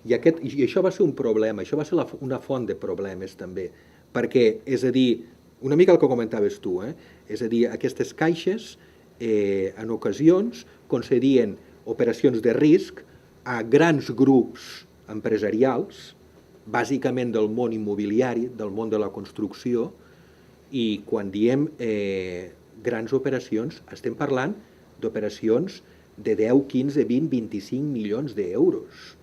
I això va ser un problema, això va ser una font de problemes també, perquè, és a dir, una mica el que comentaves tu, és a dir, aquestes caixes en ocasions concedien operacions de risc a grans grups empresarials, bàsicament del món immobiliari, del món de la construcció, i quan diem grans operacions, estem parlant d'operacions de 10, 15, 20, 25 milions d'euros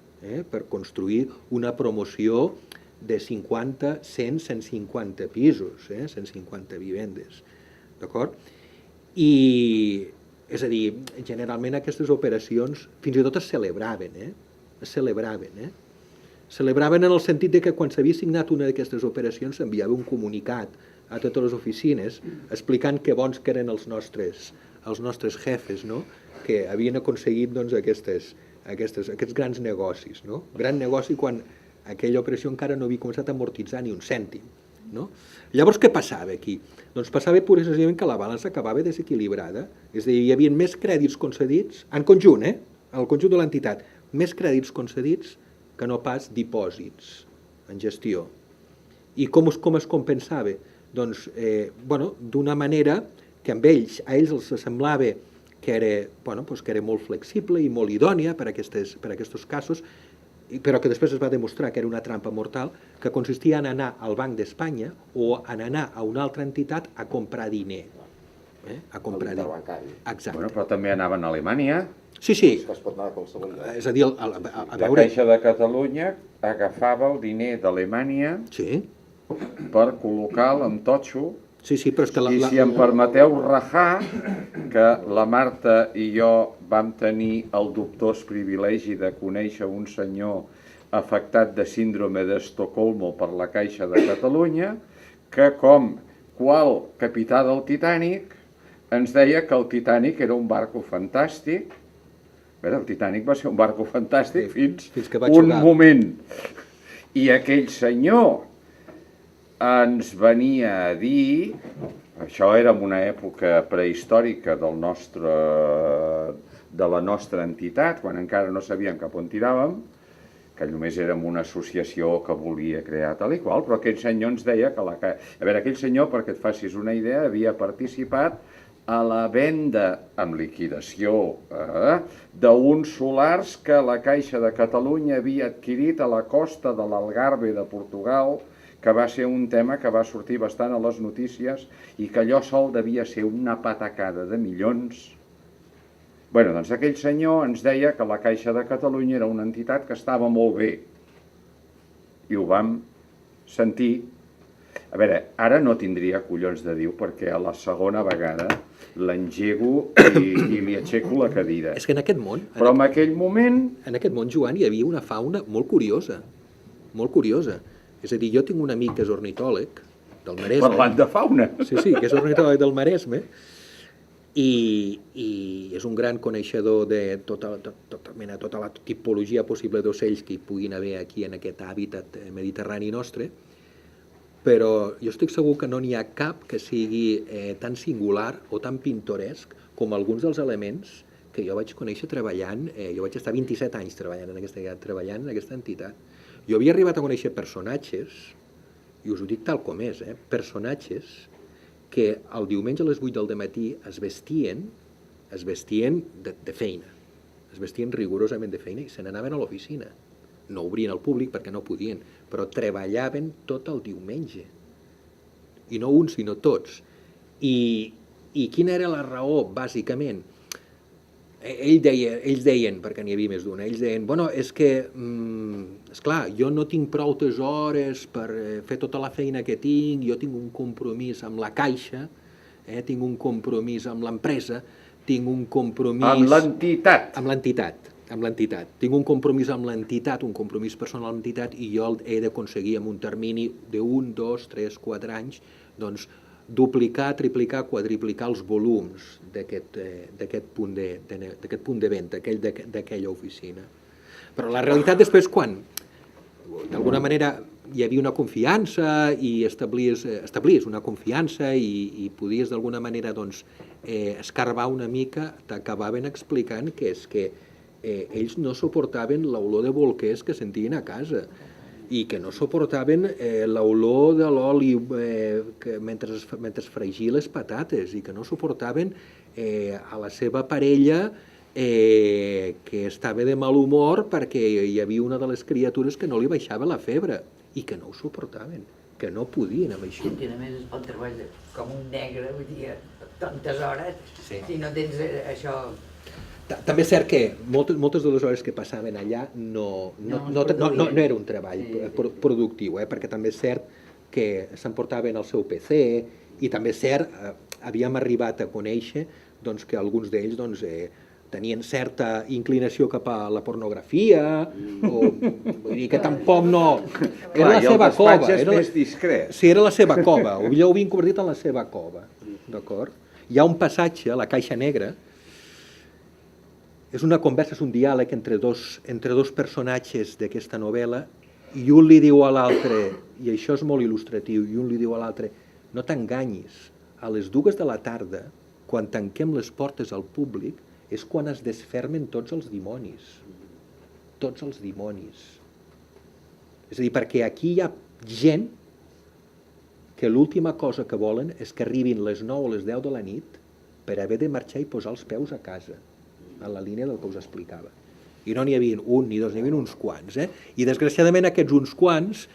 per construir una promoció de 50, 100, 150 pisos, 150 vivendes, d'acord? I, és a dir, generalment aquestes operacions fins i tot es celebraven, Celebraven en el sentit de que quan s'havia signat una d'aquestes operacions s'enviava un comunicat a totes les oficines explicant que bons que eren els nostres jefes, no? Que havien aconseguit doncs, aquests grans negocis. No? Gran negoci quan aquella operació encara no havia començat a amortitzar ni un cèntim. No? Llavors, què passava aquí? Doncs passava precisament que la balança acabava desequilibrada, és a dir, hi havia més crèdits concedits, en conjunt, el conjunt de l'entitat, més crèdits concedits que no pas dipòsits en gestió. I com es compensava? Doncs, d'una manera que a ells els semblava que era molt flexible i molt idònia per a aquests casos, però que després es va demostrar que era una trampa mortal, que consistia en anar al Banc d'Espanya o en anar a una altra entitat a comprar diner. A comprar diner. Exacte. Bueno, però també anaven a Alemanya. Sí. És a dir, La Caixa de Catalunya agafava el diner d'Alemanya per col·locar-lo en totxo. Sí, però és que I si em permeteu rajar, que la Marta i jo vam tenir el dubtós privilegi de conèixer un senyor afectat de síndrome d'Estocolmo per la Caixa de Catalunya, que com qual capità del Titanic ens deia que el Titanic era un barco fantàstic. El Titanic va ser un barco fantàstic fins un moment. I aquell senyor ens venia a dir, això era en una època prehistòrica de la nostra entitat, quan encara no sabíem cap on tiràvem, que només érem una associació que volia crear tal i qual, però aquell senyor ens deia que aquell senyor, perquè et facis una idea, havia participat a la venda amb liquidació d'uns solars que la Caixa de Catalunya havia adquirit a la costa de l'Algarve de Portugal, que va ser un tema que va sortir bastant a les notícies i que allò sol devia ser una patacada de milions. Bé, doncs aquell senyor ens deia que la Caixa de Catalunya era una entitat que estava molt bé. I ho vam sentir. A veure, ara no tindria collons de dir perquè a la segona vegada l'engego i li aixeco la cadira. És que en aquest món... Però en aquell moment... En aquest món, Joan, hi havia una fauna molt curiosa. Molt curiosa. És a dir, jo tinc un amic que és ornitòleg del Maresme. Parlant de fauna. Sí, que és ornitòleg del Maresme. i és un gran coneixedor de tota la tipologia possible d'ocells que hi puguin haver aquí en aquest hàbitat mediterrani nostre, però jo estic segur que no n'hi ha cap que sigui tan singular o tan pintoresc com alguns dels elements que jo vaig conèixer treballant. Jo vaig estar 27 anys treballant en aquesta entitat. Jo havia arribat a conèixer personatges, i us ho dic tal com és, personatges que el diumenge a les 8 del dematí es vestien de feina, es vestien rigorosament de feina i se n'anaven a l'oficina. No obrien al públic perquè no podien, però treballaven tot el diumenge. I no uns, sinó tots. I quina era la raó, bàsicament? Ells deien, perquè n'hi havia més d'una, ells deien, bueno, és que, esclar, jo no tinc prou hores per fer tota la feina que tinc, jo tinc un compromís amb la caixa, tinc un compromís amb l'empresa, tinc un compromís... Amb l'entitat. Amb l'entitat. Tinc un compromís amb l'entitat, un compromís personal amb l'entitat, i jo he d'aconseguir en un termini d'1, 2, 3, 4 anys, doncs, duplicar, triplicar, quadriplicar els volums d'aquest punt de venda, d'aquella oficina. Però la realitat després, quan d'alguna manera hi havia una confiança i establies una confiança i podies d'alguna manera escarbar una mica, t'acabaven explicant que és que ells no suportaven l'olor de bolquers que sentien a casa i que no suportaven l'olor de l'oli mentre fregia les patates i que no suportaven a la seva parella que estava de mal humor perquè hi havia una de les criatures que no li baixava la febre i que no ho suportaven, que no podien amb això. I a més es pot treballar com un negre, vull dir, tantes hores, si no tens això... També és cert que moltes de les hores que passaven allà no era un treball productiu, perquè també és cert que s'emportaven el seu PC i també és cert, havíem arribat a conèixer que alguns d'ells tenien certa inclinació cap a la pornografia, vull dir que tampoc no... Era la seva cova. I el despatx és més discret. Sí, era la seva cova, ho havien convertit en la seva cova, d'acord? Hi ha un passatge, a la Caixa Negra, és una conversa, és un diàleg entre dos personatges d'aquesta novel·la i un li diu a l'altre, i això és molt il·lustratiu, i un li diu a l'altre, no t'enganyis, a les 2 de la tarda, quan tanquem les portes al públic, és quan es desfermen tots els dimonis. Tots els dimonis. És a dir, perquè aquí hi ha gent que l'última cosa que volen és que arribin les 9 o les 10 de la nit per haver de marxar i posar els peus a casa, en la línia del que us explicava. I no n'hi havia un ni dos, n'hi havia uns quants. I desgraciadament aquests uns quants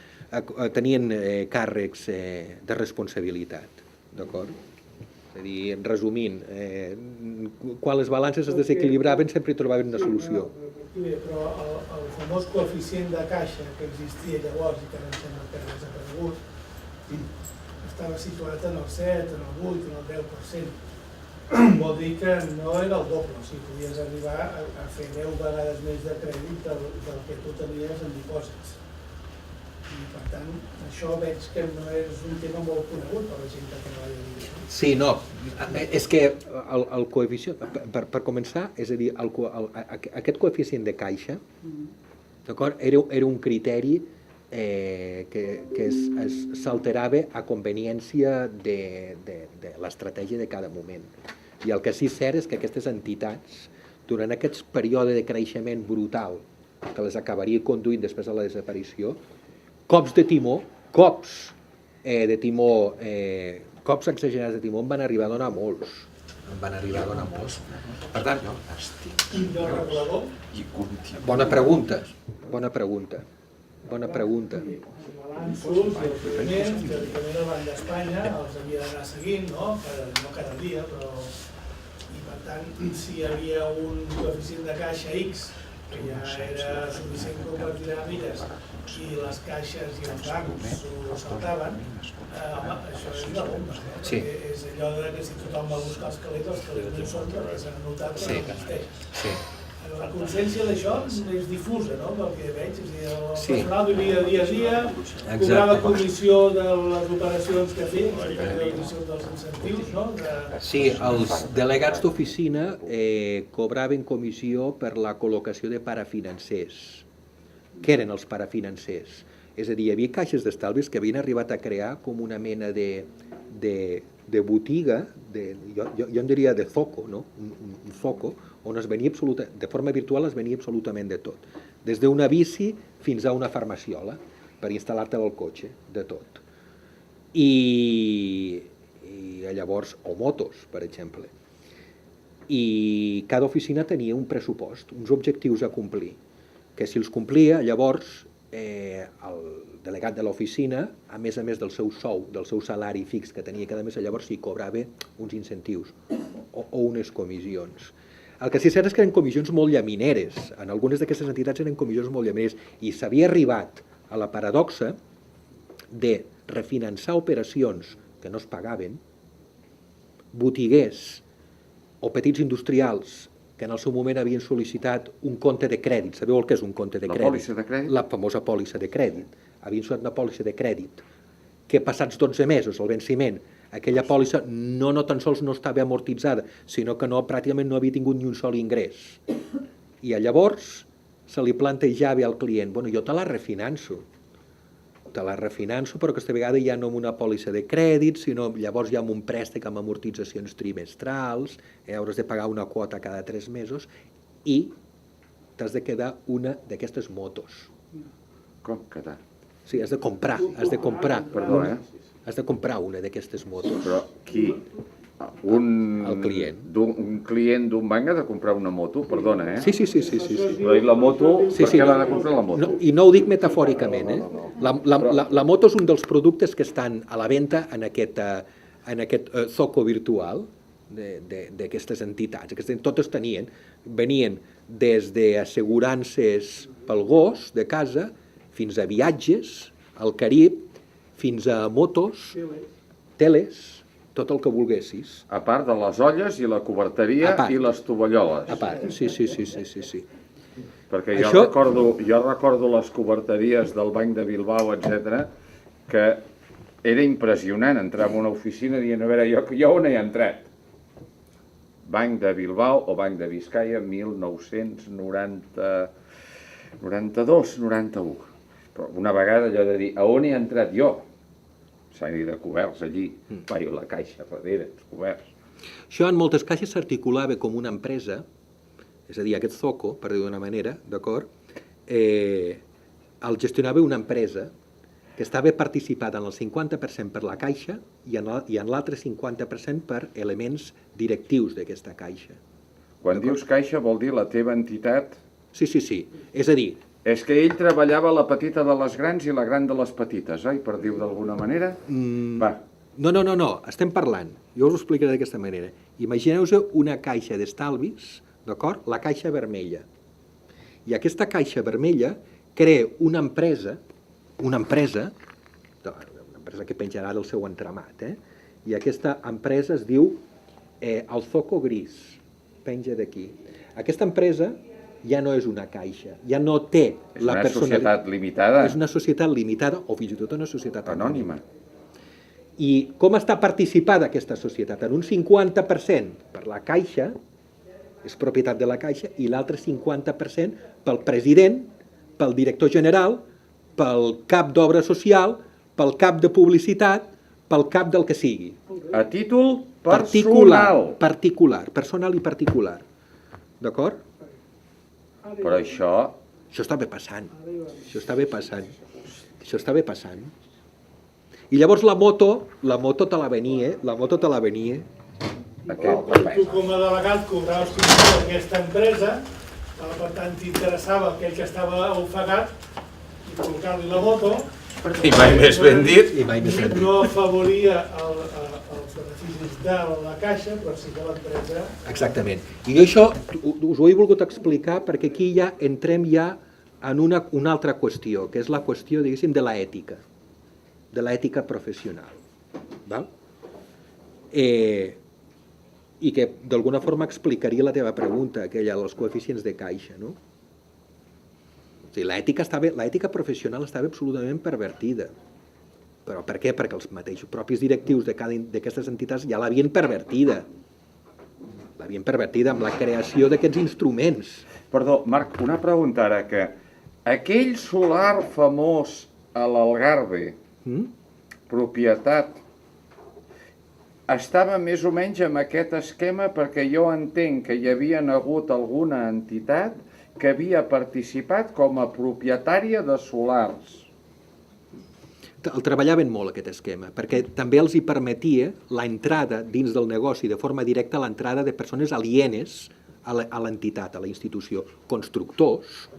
tenien càrrecs de responsabilitat. D'acord? És a dir, resumint, quan les balances es desequilibraven sempre hi trobaven una solució. Però el famós coeficient de caixa que existia llavors i que ara em sembla que ha desaparegut estava situat en el 7, en el 8, en el 10%. Vol dir que no era el doble, o sigui, podies arribar a fer 10 vegades més de crèdit del que tu tenies en dipòsits. I per tant, això veig que no és un tema molt conegut per la gent que treballa allà. Sí, no, és que el coeficient, per començar, és a dir, aquest coeficient de caixa, d'acord, era un criteri que s'alterava a conveniència de l'estratègia de cada moment. I el que sí és cert és que aquestes entitats, durant aquest període de creixement brutal que les acabaria conduint després de la desaparició, cops exagerats de timó en van arribar a donar molts. Per tant, bona pregunta. Els balanços i els moviments, teòricament el Banc d'Espanya els havia d'anar seguint, no cada dia, però... I per tant, si hi havia un coeficient de caixa X, que ja era suficient com per tirar milles, i les caixes i els bancs ho saltaven, això és una bomba. Sí. És allò que si tothom va buscar els calés no hi són, perquè s'han notat que no existeix. La consciència d'això és difusa, no?, pel que veig. És a dir, el Sí. personal vivia dia a dia, cobrava comissió de les operacions que ha fet, dels incentius, no? Sí, els delegats d'oficina cobraven comissió per la col·locació de parafinancers. Què eren els parafinancers? És a dir, hi havia caixes d'estalvis que havien arribat a crear com una mena de botiga, jo en diria de zoco, no? Un zoco, on es venia de forma virtual es venia absolutament de tot. Des d'una bici fins a una farmaciola, per instal·lar-te al cotxe, de tot. I llavors, o motos, per exemple. I cada oficina tenia un pressupost, uns objectius a complir, que si els complia, llavors el delegat de l'oficina, a més del seu sou, del seu salari fix que tenia cada mes, llavors sí cobrava uns incentius o unes comissions. El que sí cert és que eren comissions molt llamineres, en algunes d'aquestes entitats eren comissions molt llamineres, i s'havia arribat a la paradoxa de refinançar operacions que no es pagaven, botiguers o petits industrials que en el seu moment havien sol·licitat un compte de crèdit. Sabeu el que és un compte de crèdit? La pòlissa de crèdit? La famosa pòlissa de crèdit. Havien sol·licitat una pòlissa de crèdit que passats 12 mesos, el venciment, aquella pòlissa no tan sols no estava amortitzada, sinó que pràcticament no havia tingut ni un sol ingrés. I llavors se li plantejava al client, bueno, jo te la refinanço, però aquesta vegada ja no amb una pòlissa de crèdit, sinó llavors ja amb un préstec amb amortitzacions trimestrals, hauràs de pagar una quota cada 3 mesos i t'has de quedar una d'aquestes motos. Com quedar? Sí, has de comprar. Perdó, Has de comprar una d'aquestes motos. Però qui? El client. Un client d'un banc ha de comprar una moto? Perdona, Sí. Però i la moto, per què l'ha de comprar la moto? I no ho dic metafòricament, La moto és un dels productes que estan a la venda en aquest zoco virtual d'aquestes entitats. Totes venien des d'assegurances pel gos de casa fins a viatges al Carib, fins a motos, teles, tot el que volguessis. A part de les olles i la coberteria i les tovalloles. A part, sí. Perquè jo recordo les coberteries del Banc de Bilbao, etc, que era impressionant entrar en una oficina dient, a veure, jo on he entrat? Banc de Bilbao o Banc de Biscaia, 1992-91. Però una vegada allò de dir, a on he entrat jo? S'han dit de coberts allí, paio la caixa darrere, els coberts. Això en moltes caixes s'articulava com una empresa, és a dir, aquest zoco, per dir d'una manera, d'acord, el gestionava una empresa que estava participada en el 50% per la caixa i en l'altre 50% per elements directius d'aquesta caixa. Quan dius caixa vol dir la teva entitat? Sí. És a dir... És que ell treballava la petita de les grans i la gran de les petites, oi? Per dir-ho d'alguna manera? Va. No, estem parlant. Jo us ho explicaré d'aquesta manera. Imagineu-vos una caixa d'estalvis, d'acord? La caixa vermella. I aquesta caixa vermella crea una empresa que penjarà del seu entramat, i aquesta empresa es diu el Zoco Gris, penja d'aquí. Aquesta empresa ja no és una caixa, ja no té la personalitat. És una societat limitada. És una societat limitada o fins i tot una societat anònima. I com està participada aquesta societat? En un 50% per la caixa, és propietat de la caixa, i l'altre 50% pel president, pel director general, pel cap d'obra social, pel cap de publicitat, pel cap del que sigui. A títol personal. Personal i particular. D'acord? Però això... Això estava passant. I llavors la moto te la venia. Tu com a delegat cobraves comissió d'aquesta empresa, per tant t'interessava aquell que estava ofegat i col·locar-li la moto. I mai més ben dit. No afavoria els beneficis de la caixa, però sí que l'empresa... Exactament. I això us ho he volgut explicar perquè aquí ja entrem en una altra qüestió, que és la qüestió, diguéssim, de l'ètica, professional. Val? i que d'alguna forma explicaria la teva pregunta, aquella dels coeficients de caixa, no? O sigui, l'ètica professional estava absolutament pervertida. Però per què? Perquè els mateixos propis directius d'aquestes entitats ja l'havien pervertida. L'havien pervertida amb la creació d'aquests instruments. Perdó, Marc, una pregunta ara, que aquell solar famós a l'Algarve, propietat, estava més o menys amb aquest esquema, perquè jo entenc que hi havia hagut alguna entitat que havia participat com a propietària de solars. El treballaven molt, aquest esquema, perquè també els hi permetia l'entrada dins del negoci, de forma directa, l'entrada de persones alienes a l'entitat, a la institució, constructors,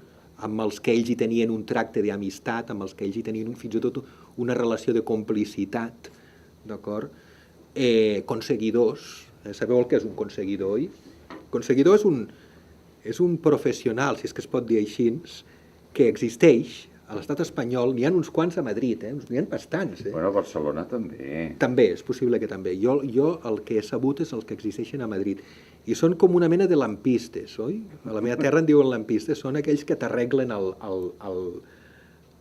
amb els que ells hi tenien un tracte d'amistat, amb els que ells hi tenien fins i tot una relació de complicitat, d'acord? Conseguidors, sabeu el que és un conseguidor, oi? Conseguidor és un professional, si és que es pot dir així, que existeix a l'estat espanyol. N'hi ha uns quants a Madrid, n'hi ha bastants. Bueno, a Barcelona també. També, és possible que també. Jo el que he sabut és els que existeixen a Madrid. I són com una mena de lampistes, oi? A la meva terra en diuen lampistes, són aquells que t'arreglen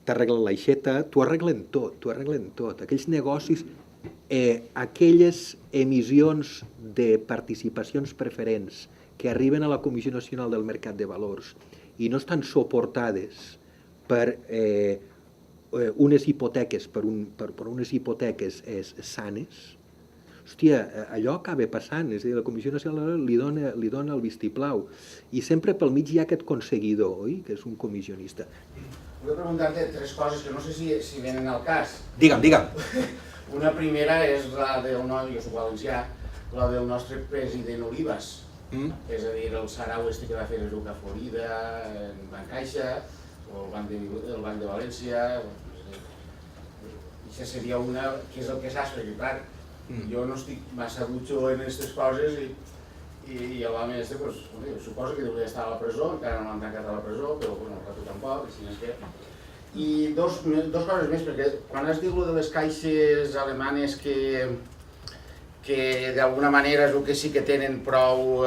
t'arreglen l'aixeta, t'ho arreglen tot. Aquells negocis, aquelles emissions de participacions preferents que arriben a la Comissió Nacional del Mercat de Valors i no estan suportades per unes hipoteques, per unes hipoteques sanes, hòstia, allò acaba passant, és a dir, la Comissió Nacional li dona el vistiplau, i sempre pel mig hi ha aquest conseguidor, oi?, que és un comissionista. Vull preguntar-te tres coses que no sé si venen al cas. Digue'm. Una primera és la del, jo soc valencià, la del nostre president Olivas, és a dir, el sarau que va fer el a Florida, en Bancaixa, o el Banc de València. Això seria una, que és el que saps, perquè clar, jo no estic massa dutxo en aquestes coses i l'home este, suposo que deuria estar a la presó, encara no l'han tancat a la presó, però bueno, el rato tampoc, i dos coses més, perquè quan has dit de les caixes alemanes que d'alguna manera és el que sí que tenen prou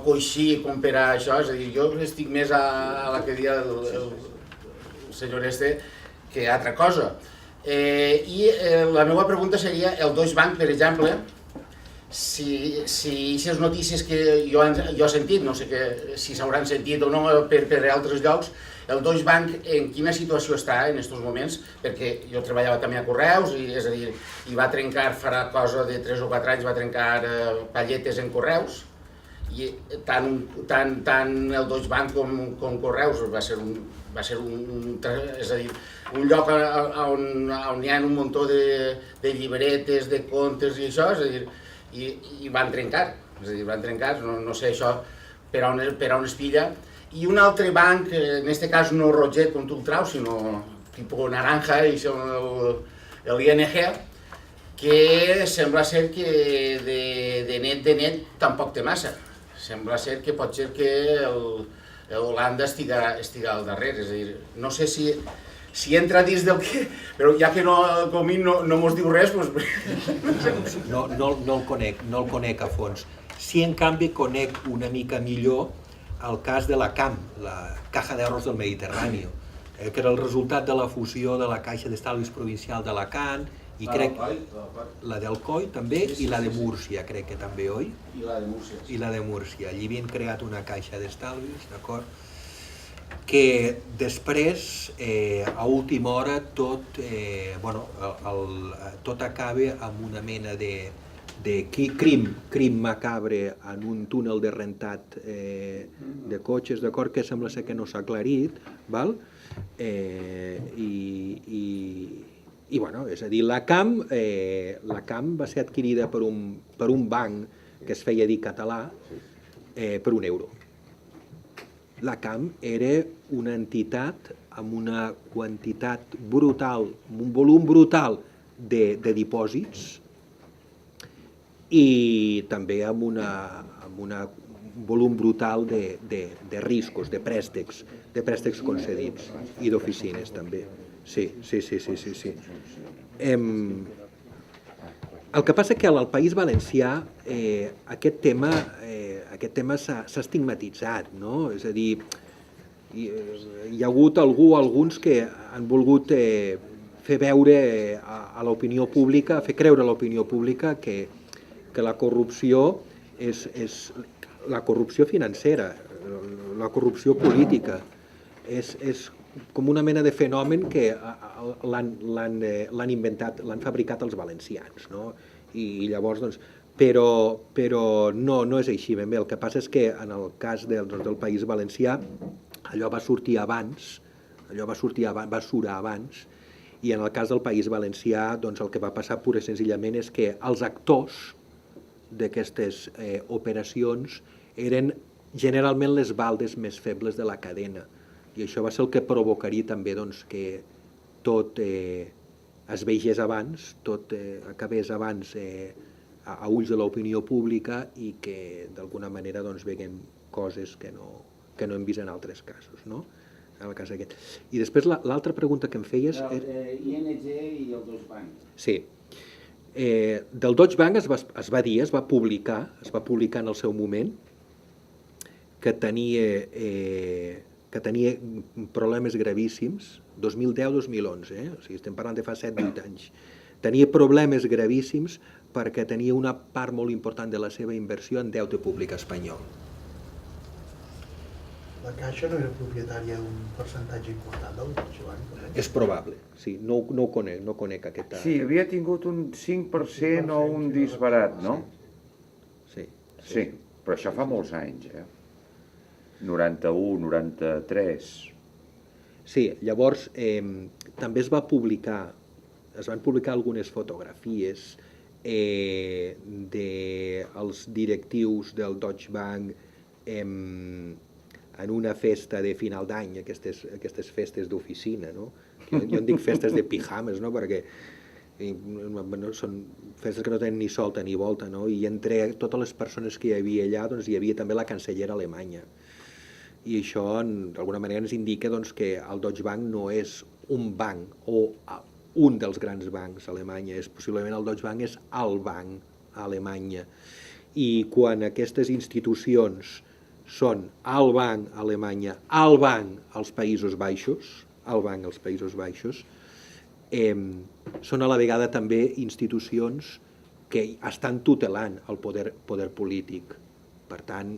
coixí com per a això, és a dir, jo estic més a la que dia el senyor este que altra cosa. I la meva pregunta seria, el Deutsche Bank, per exemple, si aquestes notícies que jo he sentit, no sé si s'hauran sentit o no per altres llocs, el Deutsche Bank en quina situació està en aquests moments, perquè jo treballava també a Correus, és a dir, i va trencar, farà cosa de 3 o 4 anys, va trencar palletes en Correus, i tant el Deutsche Bank com Correus va ser és a dir, un lloc on hi ha un muntó de llibretes, de contes i això, és a dir, i van trencar, no sé això per on es pilla. I un altre banc, en aquest cas no roget com tu el traus, sinó tipus naranja, l'ING, que sembla ser que de net tampoc té massa. Sembla ser que pot ser que Holanda estiga al darrere, és a dir, no sé si entra dins del que... Però ja que com mi no mos diu res, doncs... No el conec a fons. Sí, en canvi, conec una mica millor el cas de la CAM, la Caja de Ahorros del Mediterrani, que era el resultat de la fusió de la Caixa d'Estalvis Provincial d'Alacant, i crec la d'Alcoi també, i la de Múrcia, crec que també, oi? I la de Múrcia. I la de Múrcia. Allí havien creat una caixa d'estalvis, d'acord? Que després, a última hora, tot acaba amb una mena de crim macabre en un túnel de rentat de cotxes, d'acord, que sembla ser que no s'ha aclarit, val? I bueno, és a dir, la CAM va ser adquirida per un banc que es feia dir català per €1. La CAM era una entitat amb una quantitat brutal, amb un volum brutal de dipòsits i també amb un volum brutal de riscos, de préstecs concedits i d'oficines també. Sí. El que passa que al País Valencià aquest tema s'ha estigmatitzat, no? És a dir, hi ha hagut alguns que han volgut fer veure a l'opinió pública, fer creure a l'opinió pública que la corrupció és la corrupció financera, la corrupció política, és com una mena de fenomen que l'han inventat, l'han fabricat els valencians, no? I llavors, doncs, però no és així ben bé. El que passa és que en el cas del País Valencià allò va sortir abans, va surar abans, i en el cas del País Valencià doncs el que va passar pura i senzillament és que els actors d'aquestes operacions eren generalment les baldes més febles de la cadena, i això va ser el que provocaria també doncs, que tot es vegés abans, tot acabés abans a ulls de l'opinió pública i que d'alguna manera doncs, veiem coses que no hem vist en altres casos, no? En el cas aquest. I després l'altra pregunta que em feies... ING i el Deutsche Bank. Sí. Del Deutsche Bank es va publicar en el seu moment que tenia problemes gravíssims, 2010-2011, o sigui, estem parlant de fa 7-8 anys. Tenia problemes gravíssims perquè tenia una part molt important de la seva inversió en deute públic espanyol. La Caixa no era propietària d'un percentatge important del Deutsche Bank? És probable, sí, no ho conec aquesta... Sí, havia tingut un 5% o un disbarat, no? Sí. Sí, però això fa molts anys, 91, 93... Sí, llavors també es van publicar algunes fotografies dels directius del Deutsche Bank en una festa de final d'any, aquestes festes d'oficina, no? Jo en dic festes de pijames, no? Perquè són festes que no tenen ni solta ni volta, no? I entre totes les persones que hi havia allà doncs, hi havia també la cancellera alemanya. I això d'alguna manera ens indica doncs, que el Deutsche Bank no és un banc o un dels grans bancs a Alemanya, possiblement el Deutsche Bank és el banc a Alemanya. I quan aquestes institucions són el banc a Alemanya, el banc als Països Baixos, són a la vegada també institucions que estan tutelant el poder polític. Per tant,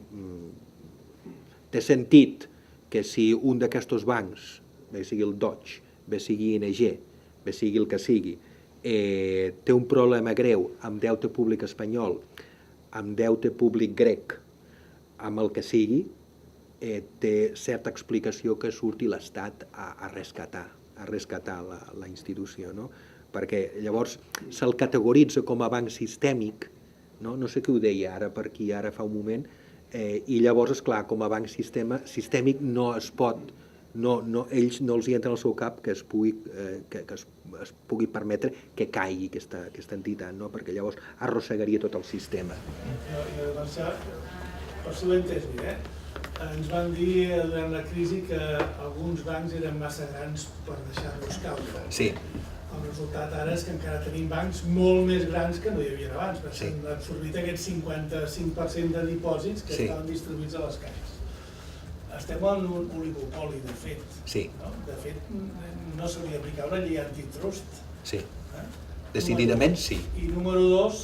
té sentit que si un d'aquests bancs, bé sigui el Deutsche, bé sigui ING, bé sigui el que sigui, té un problema greu amb deute públic espanyol, amb deute públic grec, amb el que sigui, té certa explicació que surti l'Estat a rescatar la institució, no? Perquè llavors se'l categoritza com a banc sistèmic, no sé què ho deia ara per aquí, ara fa un moment, i llavors, esclar, com a banc sistèmic no es pot, ells no els hi entra al seu cap que es pugui permetre que caigui aquesta entitat, no? Perquè llavors arrossegaria tot el sistema. Per si ho he entès bé, ens van dir durant la crisi que alguns bancs eren massa grans per deixar-los caure. Sí. El resultat ara és que encara tenim bancs molt més grans que no hi havia abans, perquè s'han absorbit aquest 55% de dipòsits que estaven distribuïts a les caixes. Estem en un oligopoli, de fet. Sí. De fet, no s'hauria d'aplicar una llei antitrust. Sí. Decididament sí. I número 2,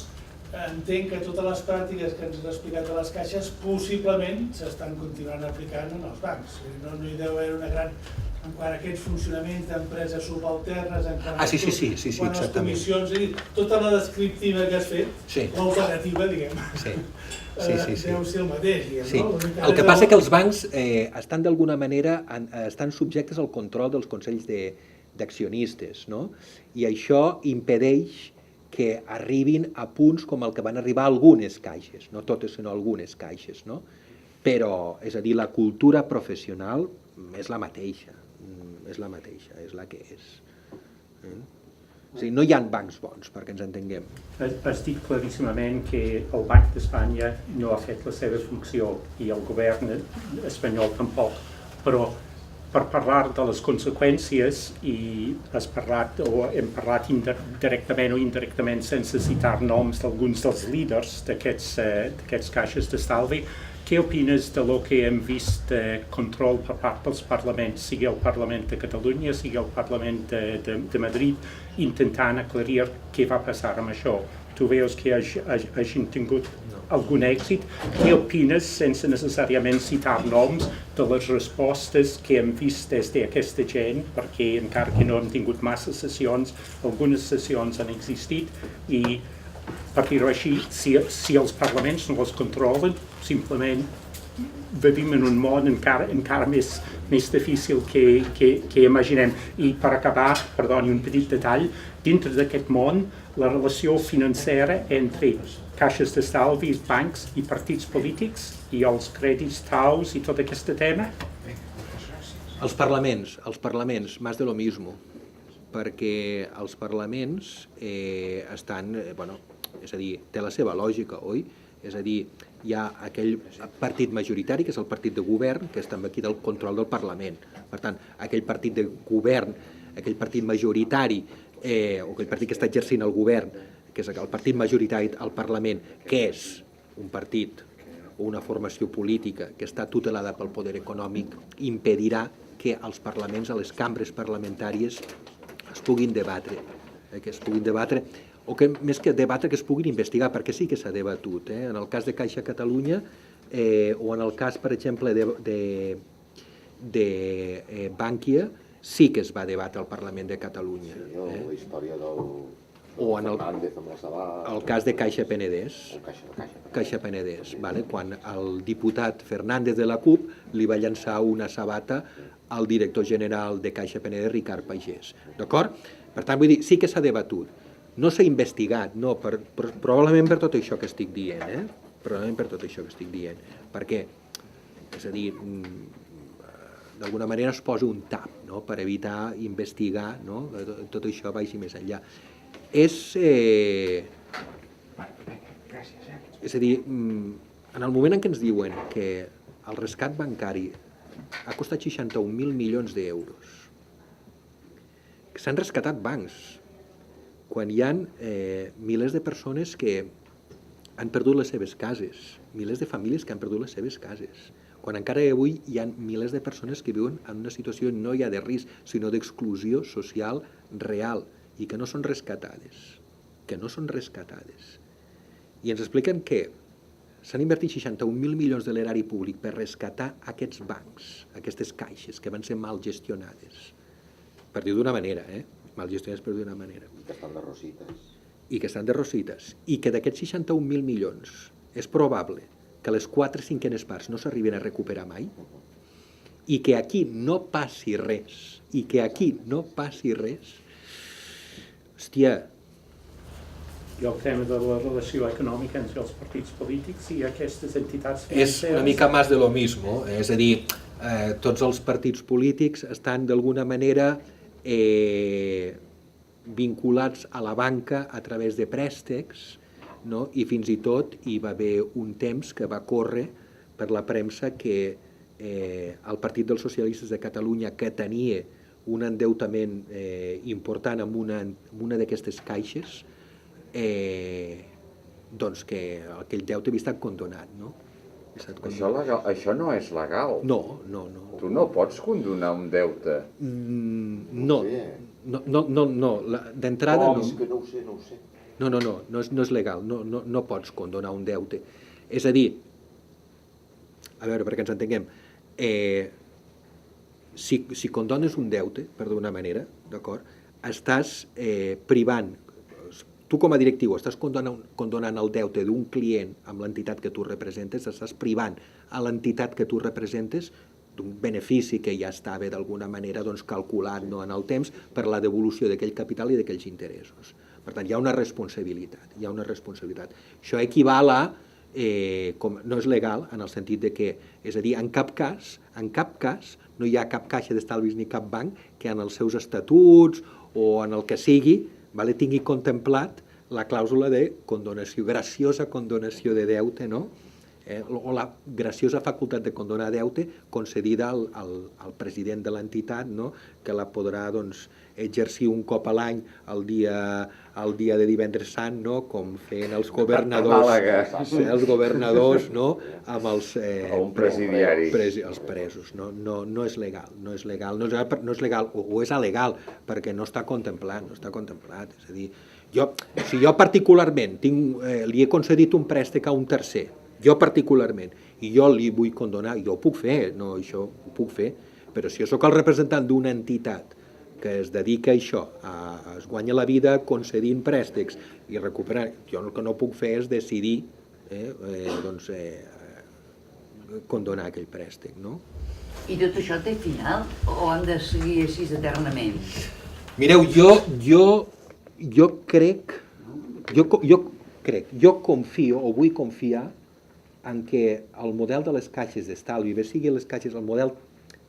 entenc que totes les pràctiques que ens han explicat a les caixes possiblement s'estan continuant aplicant en els bancs. No hi deu haver una gran... En quant a aquest funcionament d'empreses subalternes, en quant a les comissions, tota la descriptiva que has fet, l'operativa, diguem, deu ser el mateix. El que passa és que els bancs estan d'alguna manera subjectes al control dels consells d'accionistes, i això impedeix que arribin a punts com el que van arribar algunes caixes, no totes sinó algunes caixes, però, és a dir, la cultura professional és la mateixa, és la que és. O sigui, no hi ha bancs bons, perquè ens entenguem. Es diu claríssimament que el Banc d'Espanya no ha fet la seva funció i el govern espanyol tampoc, però per parlar de les conseqüències i hem parlat directament o indirectament sense citar noms d'alguns dels líders d'aquests caixes d'estalvi. Què opines de lo que hem vist de control per part dels parlaments, sigui el Parlament de Catalunya, sigui el Parlament de Madrid, intentant aclarir què va passar amb això? Tu veus que hagin tingut algun èxit? Què opines, sense necessàriament citar noms, de les respostes que hem vist des d'aquesta gent, perquè encara que no hem tingut massa sessions, algunes sessions han existit, i per dir-ho així, si els parlaments no els controlen, simplement vivim en un món encara més difícil que imaginem. I per acabar, perdoni, un petit detall, dintre d'aquest món, la relació financera entre caixes d'estalvis, bancs i partits polítics i els crèdits taus i tot aquest tema? Els parlaments, més de lo mismo, perquè els parlaments estan, és a dir, té la seva lògica, oi? És a dir, hi ha aquell partit majoritari, que és el partit de govern, que està aquí del control del Parlament. Per tant, aquell partit de govern, aquell partit majoritari, o aquell partit que està exercint el govern, que és el partit majoritari al Parlament, que és un partit o una formació política que està tutelada pel poder econòmic, impedirà que als parlaments, a les cambres parlamentàries, es puguin debatre, o que més que debatre, que es puguin investigar, perquè sí que s'ha debatut. En el cas de Caixa Catalunya, o en el cas, per exemple, de Bankia, sí que es va debatre al Parlament de Catalunya. La història del o en Fernández amb la Sabà... el cas de Caixa Penedès. Caixa Penedès, quan el diputat Fernández de la CUP li va llançar una sabata al director general de Caixa Penedès, Ricard Pagès. D'acord? Per tant, vull dir, sí que s'ha debatut. No s'ha investigat, no, probablement per tot això que estic dient, probablement per tot això que estic dient, perquè, és a dir, d'alguna manera es posa un tap, no?, per evitar investigar, no?, tot això vagi més enllà. És a dir, en el moment en què ens diuen que el rescat bancari ha costat 61.000 milions d'euros, que s'han rescatat bancs, quan hi ha milers de persones que han perdut les seves cases, milers de famílies que han perdut les seves cases, quan encara avui hi ha milers de persones que viuen en una situació no ja de risc, sinó d'exclusió social real, i que no són rescatades, I ens expliquen que s'han invertit 61.000 milions de l'erari públic per rescatar aquests bancs, aquestes caixes que van ser mal gestionades, per dir d'una manera, mal gestionades per dir d'una manera. I que estan de rosites. I que estan de rosites. I que d'aquests 61.000 milions és probable que les 4/5 parts no s'arriben a recuperar mai, i que aquí no passi res, hòstia... I el tema de la relació econòmica entre els partits polítics i aquestes entitats financeres... És una mica més de lo mismo, és a dir, tots els partits polítics estan d'alguna manera vinculats a la banca a través de préstecs, no? I fins i tot hi va haver un temps que va córrer per la premsa que el Partit dels Socialistes de Catalunya, que tenia un endeutament important amb una d'aquestes caixes, doncs que aquell deute havia estat condonat, no? Això no és legal. No. Tu no pots condonar un deute. No, d'entrada no. És que no ho sé. No és legal, no pots condonar un deute. És a dir, a veure, perquè ens entenguem, si condones un deute, per d'una manera, d'acord, estàs privant, tu com a directiu estàs condonant el deute d'un client amb l'entitat que tu representes, estàs privant a l'entitat que tu representes d'un benefici que ja estava d'alguna manera calculat en el temps per la devolució d'aquell capital i d'aquells interessos. Per tant, hi ha una responsabilitat. Això equival a, no és legal en el sentit de que, és a dir, en cap cas no hi ha cap caixa d'estalvis ni cap banc que en els seus estatuts o en el que sigui tingui contemplat la clàusula de condonació, graciosa condonació de deute, no? o la graciosa facultat de condonar deute concedida al president de l'entitat, no? Que la podrà exercir un cop a l'any el dia de divendres sant, no? Com feien els governadors, no? Amb els els presos. No és legal, no és legal, o és alegal, perquè no està contemplat, és a dir, si jo particularment li he concedit un préstec a un tercer, jo particularment, i jo li vull condonar, jo ho puc fer, no, això ho puc fer, però si jo sóc el representant d'una entitat que es dedica a això, es guanya la vida concedint préstecs i recuperar, jo el que no puc fer és decidir condonar aquell préstec, no? I tot això té final o han de seguir així eternament? Mireu, jo crec, jo confio o vull confiar en què el model de les caixes d'estalvi, bé sigui les caixes, el model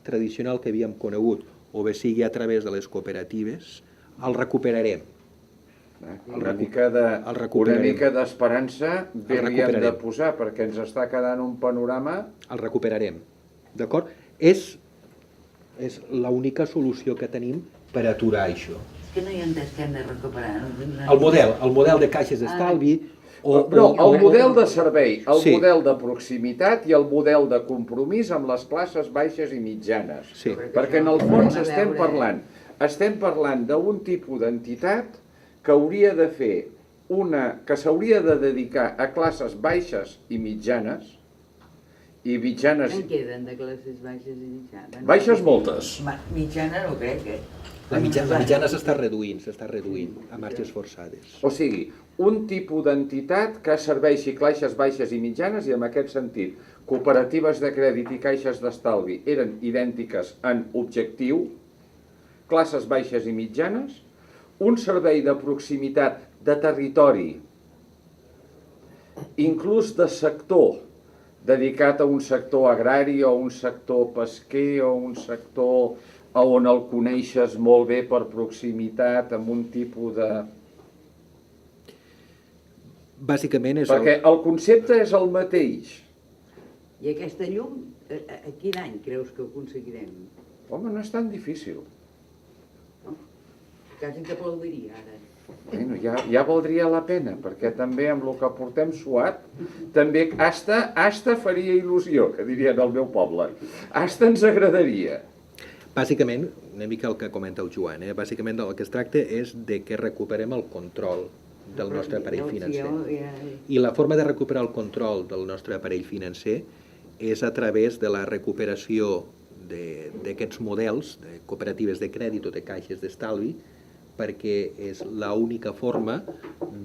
tradicional que havíem conegut, o bé sigui a través de les cooperatives, el recuperarem. Una mica d'esperança bé li hem de posar, perquè ens està quedant un panorama... El recuperarem, d'acord? És l'única solució que tenim per aturar això. És que no hi ha entès que hem de recuperar. El model de caixes d'estalvi... No, el model de servei, el model de proximitat i el model de compromís amb les classes baixes i mitjanes. Perquè en el fons estem parlant d'un tipus d'entitat que hauria de fer que s'hauria de dedicar a classes baixes i mitjanes, i mitjanes... En queden de classes baixes i mitjanes? Baixes moltes. Mitjana no crec, La mitjana s'està reduint a marxes forçades. O sigui, un tipus d'entitat que serveixi classes baixes i mitjanes, i en aquest sentit, cooperatives de crèdit i caixes d'estalvi eren idèntiques en objectiu, classes baixes i mitjanes, un servei de proximitat de territori, inclús de sector, dedicat a un sector agrari o un sector pesquer o un sector on el coneixes molt bé per proximitat, amb un tipus de... Bàsicament és... Perquè el concepte és el mateix. I aquesta llum, a quin any creus que ho aconseguirem? Home, no és tan difícil. Quasi que aplaudiria ara. Bueno, ja valdria la pena, perquè també amb el que portem suat, també hasta faria il·lusió, que dirien al meu poble. Hasta ens agradaria. Bàsicament, una mica el que comenta el Joan, bàsicament del que es tracta és de que recuperem el control del nostre aparell financer. I la forma de recuperar el control del nostre aparell financer és a través de la recuperació d'aquests models de cooperatives de crèdit o de caixes d'estalvi, perquè és l'única forma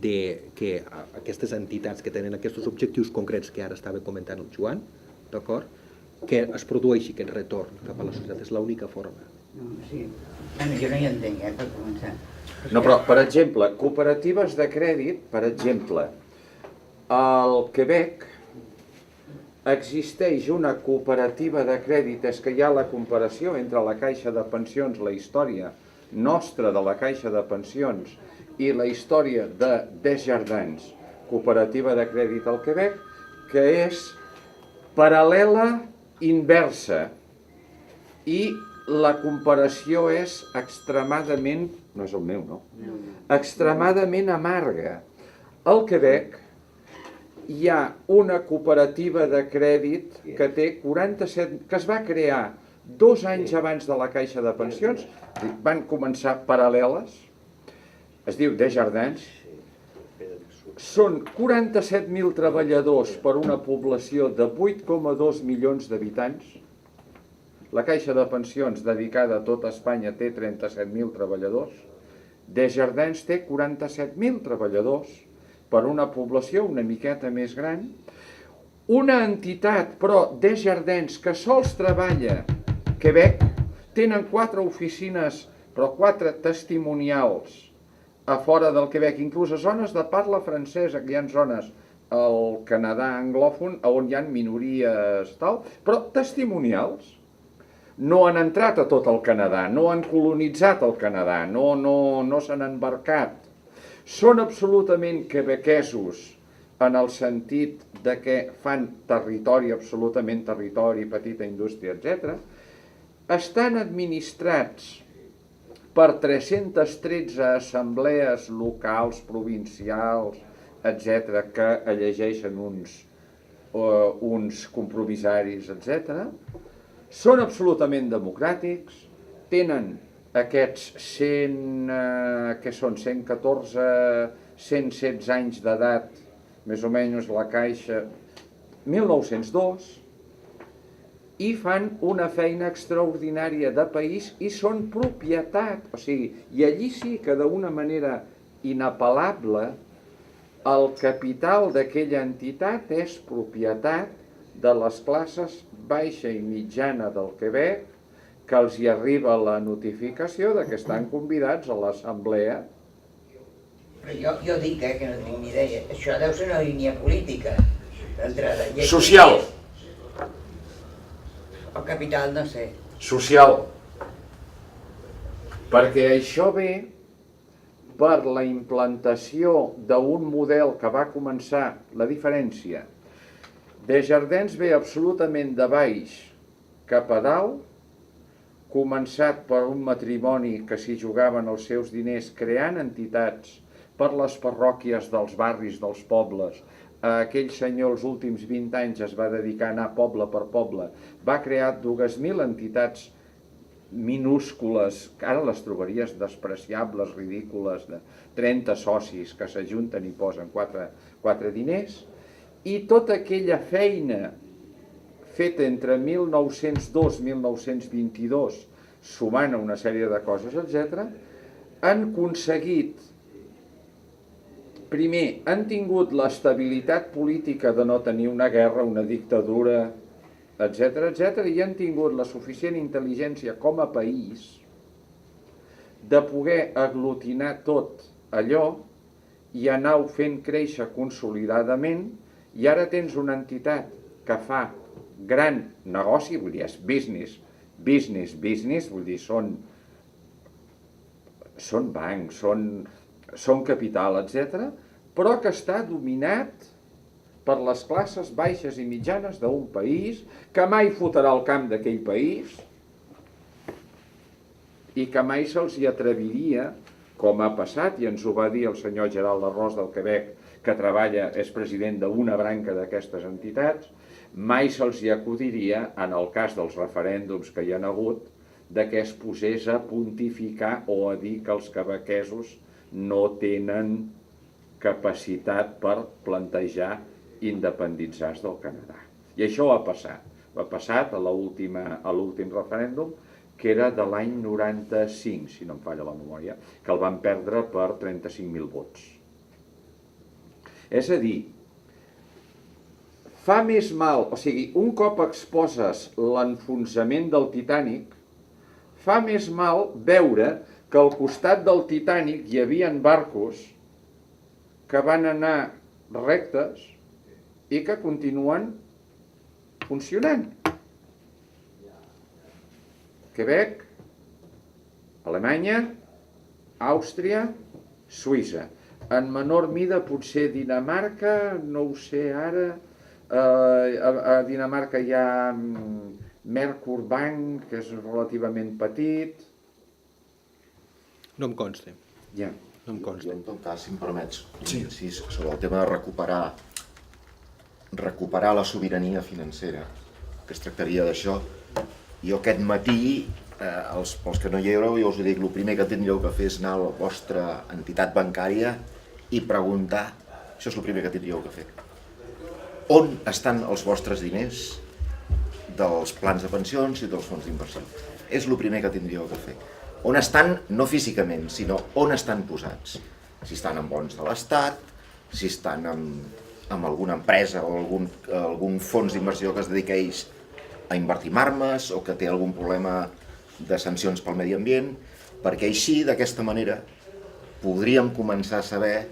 que aquestes entitats que tenen aquests objectius concrets que ara estava comentant el Joan, d'acord, que es produeixi aquest retorn cap a la societat, és l'única forma. Sí. Bueno, jo no hi entenc, per començar. No, però, per exemple, cooperatives de crèdit, per exemple, al Quebec existeix una cooperativa de crèdit, és que hi ha la comparació entre la Caixa de Pensions, la història nostra de la Caixa de Pensions i la història de Desjardins, cooperativa de crèdit al Quebec, que és paral·lela inversa, i la comparació és extremadament, no és el meu, no? Extremadament amarga. Al Quebec hi ha una cooperativa de crèdit que té 47, que es va crear 2 anys abans de la Caixa de Pensions, van començar paral·leles, es diu Desjardins, són 47.000 treballadors per una població de 8,2 milions d'habitants. La Caixa de Pensions dedicada a tota Espanya té 37.000 treballadors. Desjardins té 47.000 treballadors per una població una miqueta més gran. Una entitat, però, Desjardins, que sols treballa a Quebec, tenen 4 oficines, però 4 testimonials a fora del Quebec, inclús a zones de parla francesa, que hi ha zones al Canadà anglòfon on hi ha minories tal, però testimonials. No han entrat a tot el Canadà, no han colonitzat el Canadà, no s'han embarcat. Són absolutament quebequesos en el sentit de que fan territori, absolutament territori, petita indústria, etc., estan administrats per 313 assemblees locals, provincials, etc., que elegeixen uns compromissaris, etc., són absolutament democràtics, tenen aquests 114, 116 anys d'edat, més o menys la Caixa, 1902, i fan una feina extraordinària de país i són propietat, o sigui, i allí sí que d'una manera inapel·lable el capital d'aquella entitat és propietat de les classes baixa i mitjana del Quebec, que els hi arriba la notificació de que estan convidats a l'assemblea. Però jo dic que no tinc ni idea. Això deu ser una línia política. Social. El capital, no sé. Social. Perquè això ve per la implantació d'un model que va començar, la diferència, Desjardins ve absolutament de baix cap a dalt, començat per un matrimoni que s'hi jugaven els seus diners creant entitats per les parròquies dels barris, dels pobles. Aquell senyor els últims 20 anys es va dedicar a anar poble per poble, va crear 2.000 entitats minúscules, que ara les trobaries despreciables, ridícules, de 30 socis que s'ajunten i posen 4 diners, i tota aquella feina feta entre 1902 i 1922, sumant a una sèrie de coses, etc., han aconseguit, primer, han tingut l'estabilitat política de no tenir una guerra, una dictadura, etc., i han tingut la suficient intel·ligència com a país de poder aglutinar tot allò i anar-ho fent créixer consolidadament, i ara tens una entitat que fa gran negoci, vull dir, és business, vull dir, són bancs, són capital, etc., però que està dominat per les classes baixes i mitjanes d'un país, que mai fotrà el camp d'aquell país i que mai se'ls hi atreviria, com ha passat, i ens ho va dir el senyor Gerald Larros del Quebec, que treballa, és president d'una branca d'aquestes entitats, mai se'ls hi acudiria, en el cas dels referèndums que hi ha hagut, de que es posés a pontificar o a dir que els quebequesos no tenen capacitat per plantejar independitzar-se del Canadà. I això ha passat. Ha passat a l'últim referèndum, que era de l'any 95, si no em falla la memòria, que el van perdre per 35.000 vots. És a dir, fa més mal, o sigui, un cop exposes l'enfonsament del Titanic, fa més mal veure que al costat del Titanic hi havia barcos que van anar rectes i que continuen funcionant. Quebec, Alemanya, Àustria, Suïssa. En menor mida potser Dinamarca, no ho sé ara, a Dinamarca hi ha Merkur Bank, que és relativament petit. No em consta. Ja. No em consta. Jo, en tot cas, si em permets, sobre el tema de recuperar la sobirania financera, que es tractaria d'això. Jo aquest matí, pels que no hi éreu, jo us dic, el primer que tindríeu que fer és anar a la vostra entitat bancària i preguntar, això és el primer que tindríeu que fer, on estan els vostres diners dels plans de pensions i dels fons d'inversió. És el primer que tindríeu que fer. On estan, no físicament, sinó on estan posats. Si estan en bons de l'Estat, si estan en alguna empresa o algun fons d'inversió que es dedica a ells a invertir en armes o que té algun problema de sancions pel medi ambient, perquè així, d'aquesta manera, podríem començar a saber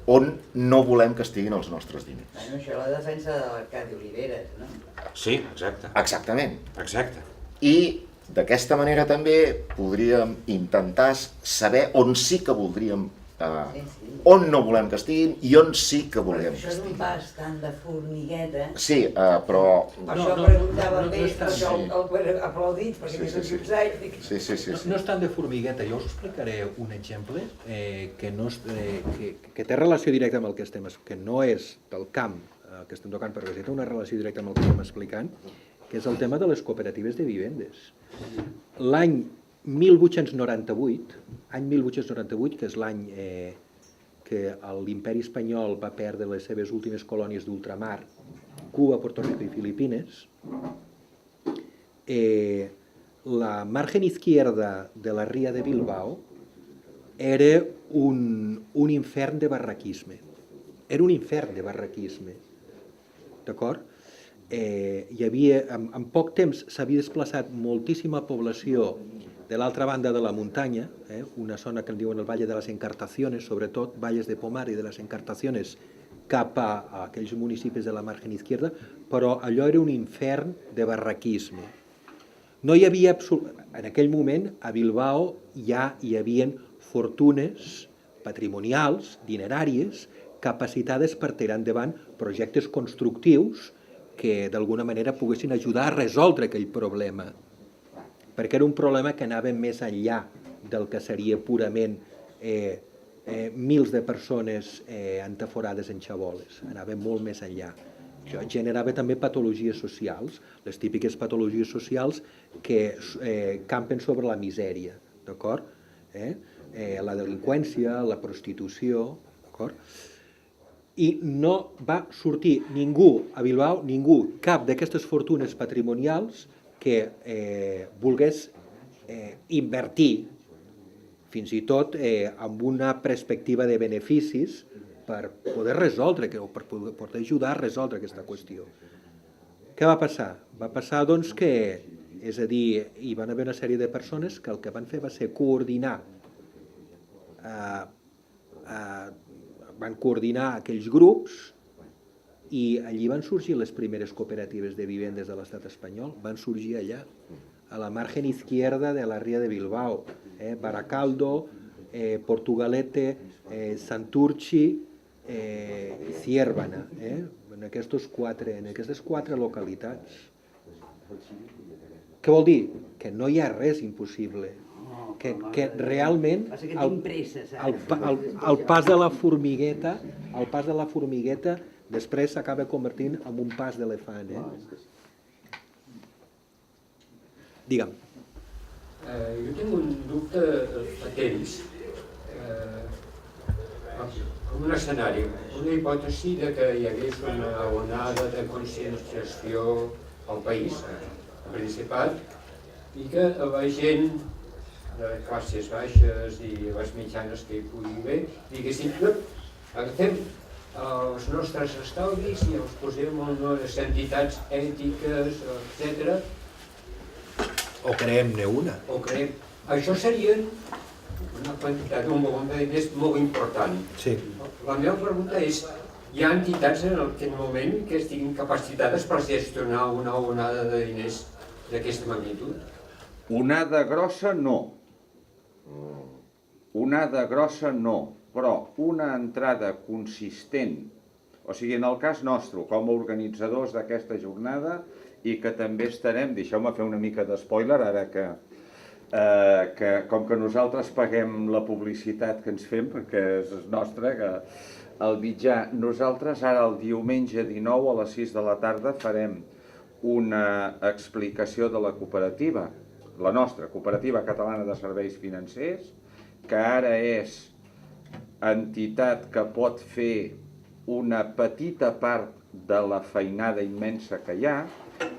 on no volem que estiguin els nostres diners. Bueno, això és la defensa de l'Arcadi Oliveres, no? Sí, exacte. Exactament. Exacte. I d'aquesta manera també podríem intentar saber on sí que voldríem on no volem que estiguin i on sí que volem que Això és un estiguin. pas tan de formigueta. Sí, però... Per això preguntava més, per això el aplaudit, perquè més ens saig. Sí. No és tant de formigueta, jo us explicaré un exemple que té relació directa amb el que estem, que no és del camp que estem tocant, però que té una relació directa amb el que estem explicant, que és el tema de les cooperatives de vivendes. L'any 1898, que és l'any que l'Imperi Espanyol va perdre les seves últimes colònies d'ultramar, Cuba, Puerto Rico i Filipines, la margen izquierda de la ría de Bilbao era un infern de barraquisme. Era un infern de barraquisme. D'acord? Hi havia, en poc temps s'havia desplaçat moltíssima població de l'altra banda de la muntanya, una zona que en diuen el Valle de las Encartaciones, sobretot Valles de Pomar i de les Encartaciones, cap a aquells municipis de la margen izquierda, però allò era un infern de barraquisme. No hi havia, en aquell moment, a Bilbao ja hi havia fortunes patrimonials, dineràries, capacitades per tirar endavant projectes constructius que d'alguna manera poguessin ajudar a resoldre aquell problema, perquè era un problema que anava més enllà del que seria purament mils de persones entaforades en xaboles, anava molt més enllà. Això generava també patologies socials, les típiques patologies socials que campen sobre la misèria, d'acord? La delinqüència, la prostitució, d'acord? I no va sortir ningú a Bilbao, cap d'aquestes fortunes patrimonials que volgués invertir, fins i tot amb una perspectiva de beneficis per poder resoldre, o per poder ajudar a resoldre aquesta qüestió. Què va passar? Va passar doncs que, és a dir, hi van haver una sèrie de persones que el que van fer va ser coordinar aquells grups i allí van sorgir les primeres cooperatives de vivendes de l'estat espanyol, van sorgir allà, a la margen izquierda de la ría de Bilbao, Baracaldo, Portugalete, Santurci i Ciérvana, en aquestes quatre localitats. Què vol dir? Que no hi ha res impossible, que realment el pas de la formigueta després s'acaba convertint en un pas d'elefant. Digue'm. Jo tinc un dubte patents, un escenari, una hipòtesi de que hi hagués una onada de conscienciació al país, al Principat, i que la gent de classes baixes i les mitjanes que hi pugui haver, diguessin, agafem els nostres estalvis i els posem en les entitats ètiques, etc. O creem-ne una. Això seria una quantitat, un volum de diners molt important. Sí. La meva pregunta és, hi ha entitats en aquest moment que estiguin capacitades per gestionar una onada de diners d'aquesta magnitud? Onada grossa no. Onada grossa no, però una entrada consistent, o sigui, en el cas nostre, com a organitzadors d'aquesta jornada, i que també estarem, deixeu-me fer una mica d'espoiler, ara que com que nosaltres paguem la publicitat que ens fem, perquè és nostra, que el mitjà, nosaltres ara el diumenge 19 a les 6 de la tarda farem una explicació de la cooperativa, la nostra Cooperativa Catalana de Serveis Financers, que ara és entitat que pot fer una petita part de la feinada immensa que hi ha,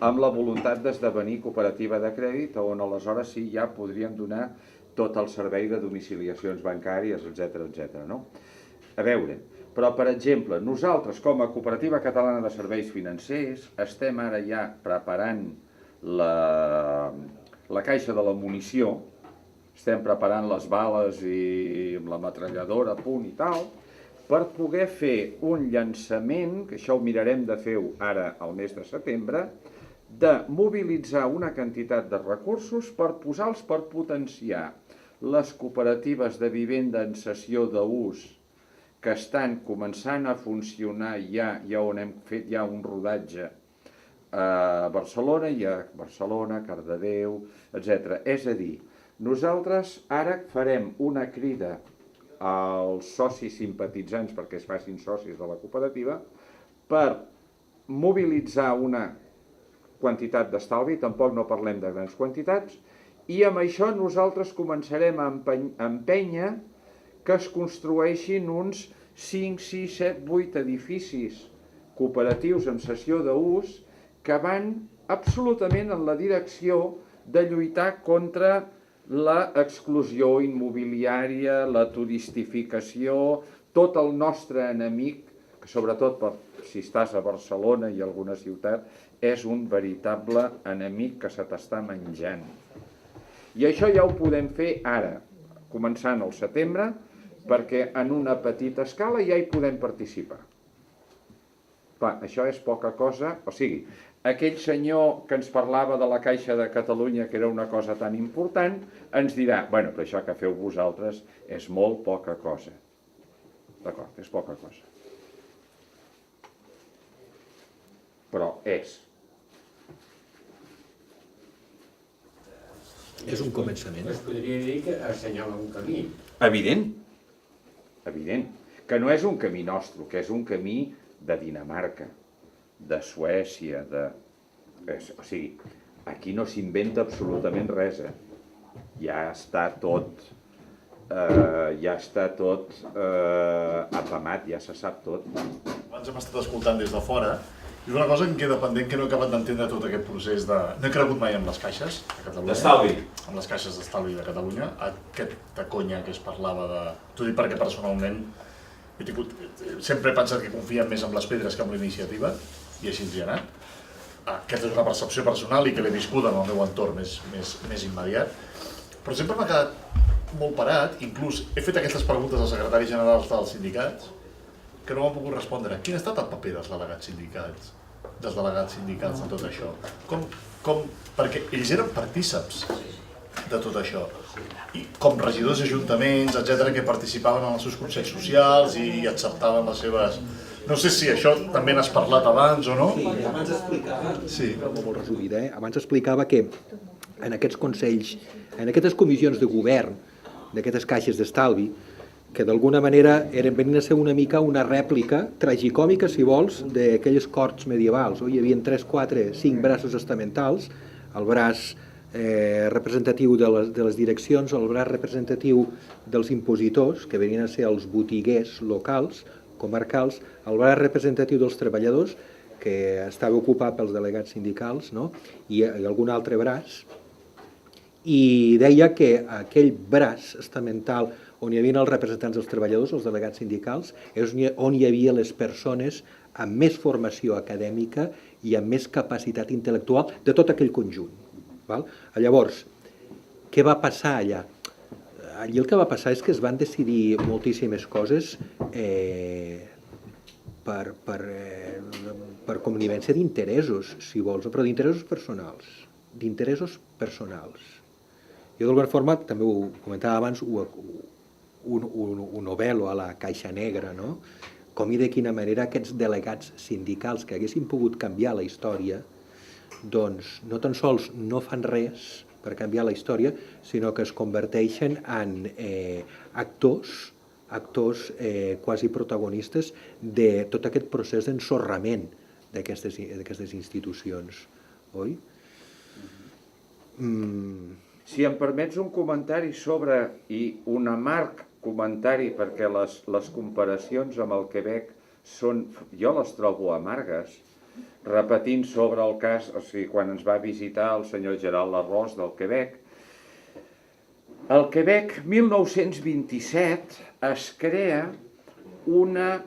amb la voluntat d'esdevenir cooperativa de crèdit, on aleshores sí ja podríem donar tot el servei de domiciliacions bancàries, etc. No? A veure, però per exemple, nosaltres com a Cooperativa Catalana de Serveis Financers estem ara ja preparant la caixa de la munició, estem preparant les bales i amb la metralladora a punt i tal, per poder fer un llançament, que això ho mirarem de fer ara al mes de setembre, de mobilitzar una quantitat de recursos per posar-los per potenciar les cooperatives de vivenda en cessió d'ús que estan començant a funcionar ja on hem fet ja un rodatge a Barcelona, Cardedeu, etc. És a dir, nosaltres ara farem una crida als socis simpatitzants perquè es facin socis de la cooperativa per mobilitzar una quantitat d'estalvi, tampoc no parlem de grans quantitats, i amb això nosaltres començarem a empènyer que es construeixin uns 5, 6, 7, 8 edificis cooperatius en cessió d'ús que van absolutament en la direcció de lluitar contra l'exclusió immobiliària, la turistificació, tot el nostre enemic, que sobretot si estàs a Barcelona i alguna ciutat, és un veritable enemic que se t'està menjant. I això ja ho podem fer ara, començant al setembre, perquè en una petita escala ja hi podem participar. Clar, això és poca cosa, o sigui, aquell senyor que ens parlava de la Caixa de Catalunya, que era una cosa tan important, ens dirà, bueno, però això que feu vosaltres és molt poca cosa. D'acord, és poca cosa. Però és. És un començament. Es podria dir que assenyala un camí. Evident. Evident. Que no és un camí nostre, que és un camí de Dinamarca, de Suècia, o sigui, aquí no s'inventa absolutament res, ja està tot apamat, ja se sap tot. Abans hem estat escoltant des de fora, i una cosa que em queda pendent, que no he acabat d'entendre tot aquest procés de... No he cregut mai amb les caixes de Catalunya. D'estalvi. Amb les caixes d'estalvi de Catalunya. Aquesta conya que es parlava de... T'ho dic perquè personalment sempre he pensat que confien més en les pedres que en l'iniciativa, i així ens hi ha anat. Aquesta és una percepció personal i que l'he viscut en el meu entorn més immediat. Però sempre m'ha quedat molt parat, inclús he fet aquestes preguntes als secretaris generals dels sindicats, que no m'han pogut respondre. Quin ha estat el paper dels delegats sindicals de tot això? Perquè ells eren partíceps de tot això. I com regidors d'ajuntaments, etc., que participaven en els seus consells socials i acceptaven les seves... No sé si això també n'has parlat abans o no. Sí, abans explicava, sí. Molt resumida, abans explicava que en aquests consells, en aquestes comissions de govern, d'aquestes caixes d'estalvi, que d'alguna manera venien a ser una mica una rèplica tragicòmica, si vols, d'aquelles corts medievals. Hi havia 3, 4, 5 braços estamentals, el braç representatiu de les direccions, el braç representatiu dels impositors, que venien a ser els botiguers locals, comarcals, el braç representatiu dels treballadors, que estava ocupat pels delegats sindicals, no? I algun altre braç, i deia que aquell braç estamental on hi havia els representants dels treballadors, els delegats sindicals, és on hi havia les persones amb més formació acadèmica i amb més capacitat intel·lectual de tot aquell conjunt. Llavors, què va passar allà? Allí el que va passar és que es van decidir moltíssimes coses per connivència d'interessos, si vols, però d'interessos personals. Jo d'alguna forma, també ho comentava abans, un novel·lo a la Caixa Negra, no? Com i de quina manera aquests delegats sindicals que haguessin pogut canviar la història, doncs no tan sols no fan res per canviar la història, sinó que es converteixen en actors quasi protagonistes de tot aquest procés d'ensorrament d'aquestes institucions, oi? Si em permets un comentari sobre, i un amarg comentari, perquè les comparacions amb el Quebec jo les trobo amargues, repetint sobre el cas, o sigui, quan ens va visitar el senyor Gerald Larros del Quebec. Al Quebec, 1927, es crea una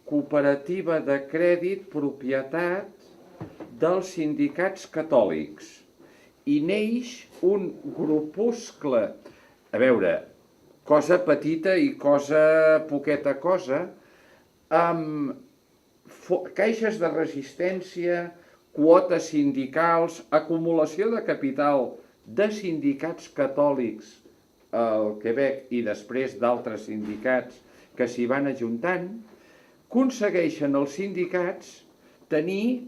cooperativa de crèdit propietat dels sindicats catòlics i neix un grupuscle, a veure, cosa petita i poqueta cosa, amb caixes de resistència, quotes sindicals, acumulació de capital de sindicats catòlics el Quebec i després d'altres sindicats que s'hi van ajuntant, aconsegueixen els sindicats tenir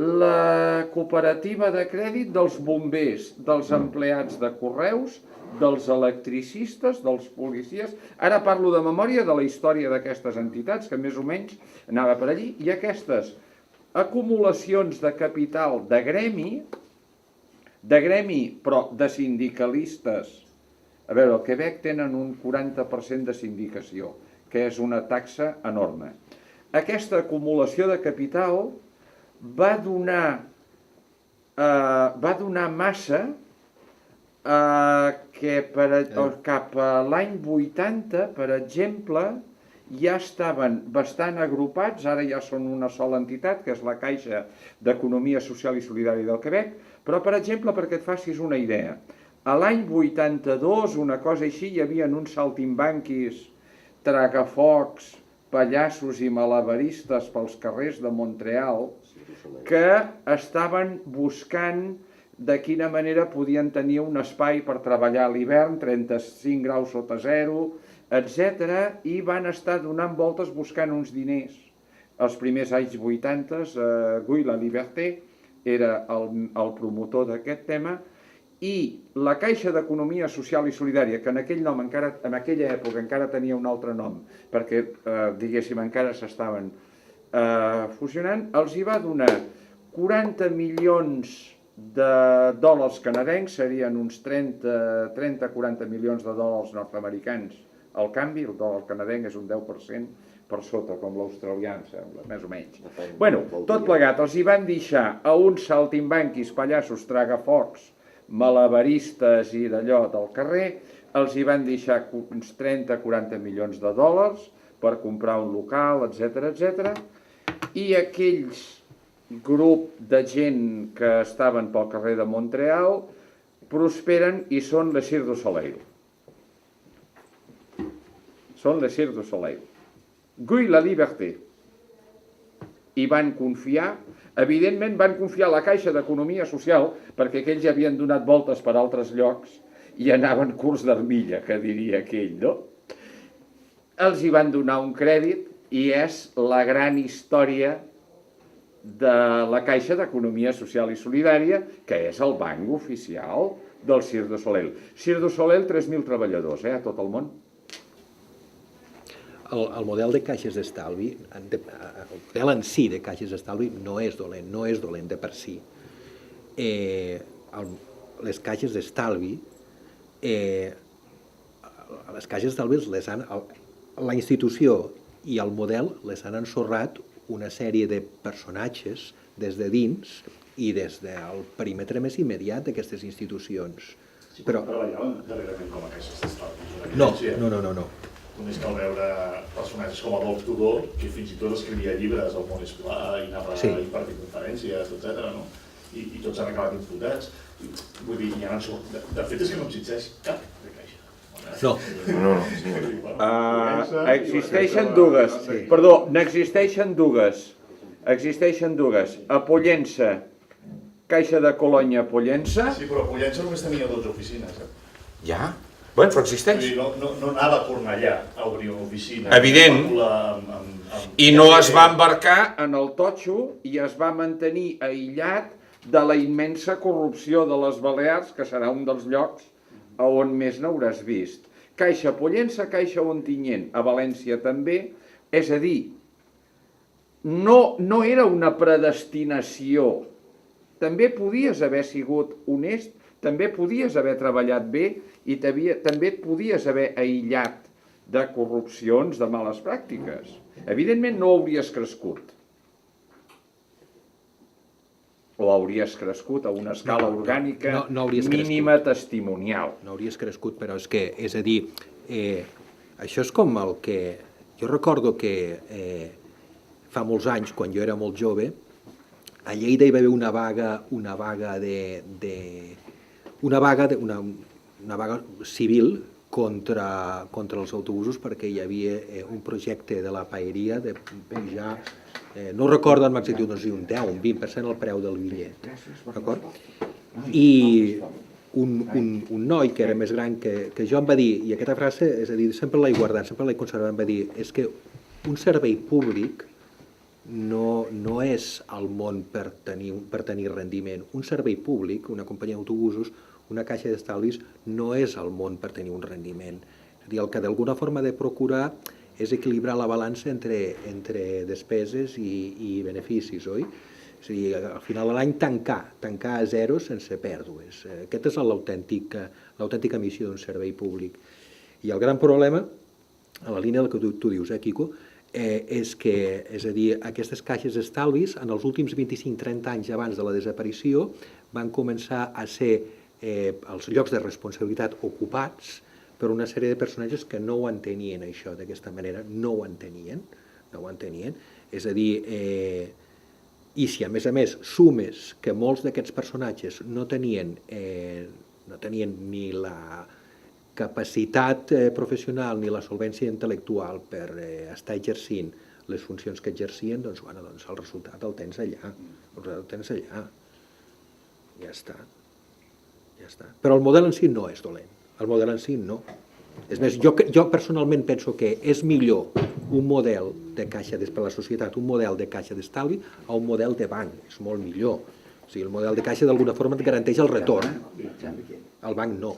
la cooperativa de crèdit dels bombers, dels empleats de correus, dels electricistes, dels policies. Ara parlo de memòria de la història d'aquestes entitats, que més o menys anava per allí, i aquestes acumulacions de capital de gremi, però de sindicalistes. A veure, al Quebec tenen un 40% de sindicació, que és una taxa enorme. Aquesta acumulació de capital va donar massa que cap a l'any 80, per exemple, ja estaven bastant agrupats, ara ja són una sola entitat, que és la Caixa d'Economia Social i Solidària del Quebec, però, per exemple, perquè et facis una idea, a l'any 82, una cosa així, hi havia uns saltimbanquis, tragafocs, pallassos i malabaristes pels carrers de Montreal que estaven buscant de quina manera podien tenir un espai per treballar a l'hivern, 35 graus sota zero, etc. I van estar donant voltes buscant uns diners. Els primers anys 80, Guy Laliberté era el promotor d'aquest tema, i la Caixa d'Economia Social i Solidària, que en aquella època encara tenia un altre nom, perquè, diguéssim, encara s'estaven fusionant, els hi va donar 40 milions de dòlars canadencs, serien uns 30-40 milions de dòlars nord-americans al canvi. El dòlar canadenc és un 10% per sota, com l'australià, em sembla, més o menys. Bueno, tot plegat, els hi van deixar a uns saltimbanquis, pallassos, tragafocs, malabaristes i d'allò del carrer, els hi van deixar uns 30-40 milions de dòlars per comprar un local, etc. I aquells grup de gent que estaven pel carrer de Montreal prosperen i són les Cirque du Soleil. Són les Cirque du Soleil. Guy Laliberté. I van confiar, evidentment van confiar a la Caixa d'Economia Social, perquè aquells ja havien donat voltes per altres llocs i anaven curts d'armilla, que diria aquell, no? Els hi van donar un crèdit i és la gran història de la Caixa d'Economia Social i Solidària, que és el banc oficial del Cirque du Soleil. Cirque du Soleil, 3.000 treballadors, a tot el món. El model de caixes d'estalvi, el model en si de caixes d'estalvi no és dolent de per si. Les caixes d'estalvi, la institució i el model les han ensorrat una sèrie de personatges des de dins i des del perímetre més immediat d'aquestes institucions. Sí, però treballaven darrerament com a caixes d'estalvi. No. Només cal veure personatges com Adolf Tudor, que fins i tot escrivia llibres al món escolar i anava a impartir conferències, etc. I tots han acabat infotats. Vull dir, de fet és que no existeix cap de caixa. No. Existeixen dues. Perdó, n'existeixen dues. Existeixen dues. A Pollença, Caixa de Colònia Pollença. Sí, però Pollença només tenia 12 oficines. Ja? Bueno, però existeix. No anava a Cornellà a obrir una oficina. Evident. I no es va embarcar en el totxo i es va mantenir aïllat de la immensa corrupció de les Balears, que serà un dels llocs on més n'hauràs vist. Caixa Pollença, Caixa Ontinyent, a València també. És a dir, no era una predestinació. També podies haver sigut honest, també podies haver treballat bé i també et podies haver aïllat de corrupcions, de males pràctiques. Evidentment no hauries crescut. O hauries crescut a una escala orgànica mínima testimonial. No hauries crescut, però és a dir, això és com el que... Jo recordo que fa molts anys, quan jo era molt jove, a Lleida hi va haver una vaga civil contra els autobusos perquè hi havia un projecte de la paeria de pujar, no recordo amb exactitud, no sé, un 10, un 20% el preu del bitllet, d'acord? I un noi que era més gran que jo em va dir, i aquesta frase, és a dir, sempre l'he guardat, sempre l'he conservat, em va dir, és que un servei públic no és el món per tenir rendiment. Un servei públic, una companyia d'autobusos, una caixa d'estalvis, no és el món per tenir un rendiment. És a dir, el que d'alguna forma ha de procurar és equilibrar la balança entre despeses i beneficis, oi? És a dir, al final de l'any tancar a zero sense pèrdues. Aquesta és l'autèntica missió d'un servei públic. I el gran problema, a la línia del que tu dius, Quico, és que, és a dir, aquestes caixes d'estalvis, en els últims 25-30 anys abans de la desaparició, van començar a ser els llocs de responsabilitat ocupats per una sèrie de personatges que no ho entenien, això, d'aquesta manera, no ho entenien. És a dir, i si a més sumes que molts d'aquests personatges no tenien ni la capacitat professional ni la solvència intel·lectual per estar exercint les funcions que exercien, doncs el resultat el tens allà. Ja està. Però el model en si no és dolent. El model en si no. És més, jo personalment penso que és millor un model de caixa per a la societat, un model de caixa d'estalvi a un model de banc. És molt millor. O sigui, el model de caixa d'alguna forma et garanteix el retorn. El banc no.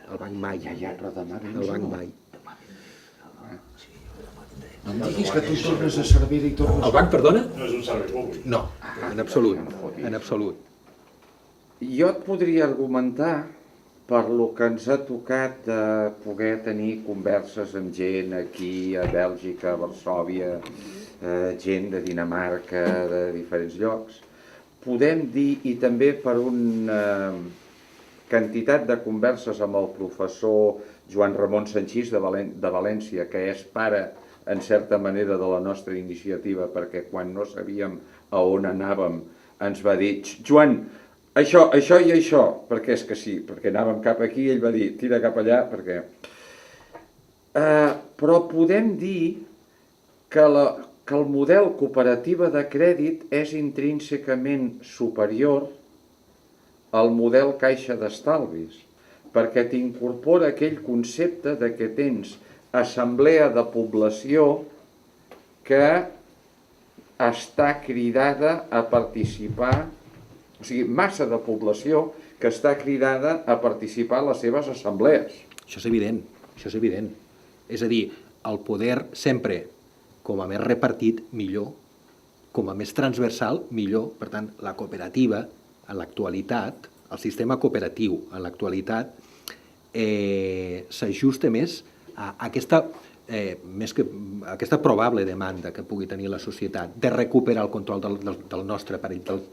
El banc mai. El banc mai. No em diguis que tu tornes a servir-hi i tornes... El banc, perdona? No és un servei públic. No, en absolut. Jo et podria argumentar, per lo que ens ha tocat de poder tenir converses amb gent aquí a Bèlgica, a Varsòvia, gent de Dinamarca, de diferents llocs, podem dir, i també per una quantitat de converses amb el professor Joan Ramon Sanchís de València, que és pare, en certa manera, de la nostra iniciativa, perquè quan no sabíem a on anàvem ens va dir: Joan, això i això, perquè és que sí, perquè anàvem cap aquí i ell va dir, tira cap allà, perquè... Però podem dir que el model cooperativa de crèdit és intrínsecament superior al model caixa d'estalvis, perquè t'incorpora aquell concepte de que tens assemblea de població que està cridada a participar. O sigui, massa de població que està cridada a participar a les seves assemblees. Això és evident. És a dir, el poder sempre, com a més repartit, millor, com a més transversal, millor. Per tant, la cooperativa, en l'actualitat, el sistema cooperatiu, en l'actualitat, s'ajusta més a aquesta probable demanda que pugui tenir la societat de recuperar el control del nostre aparell,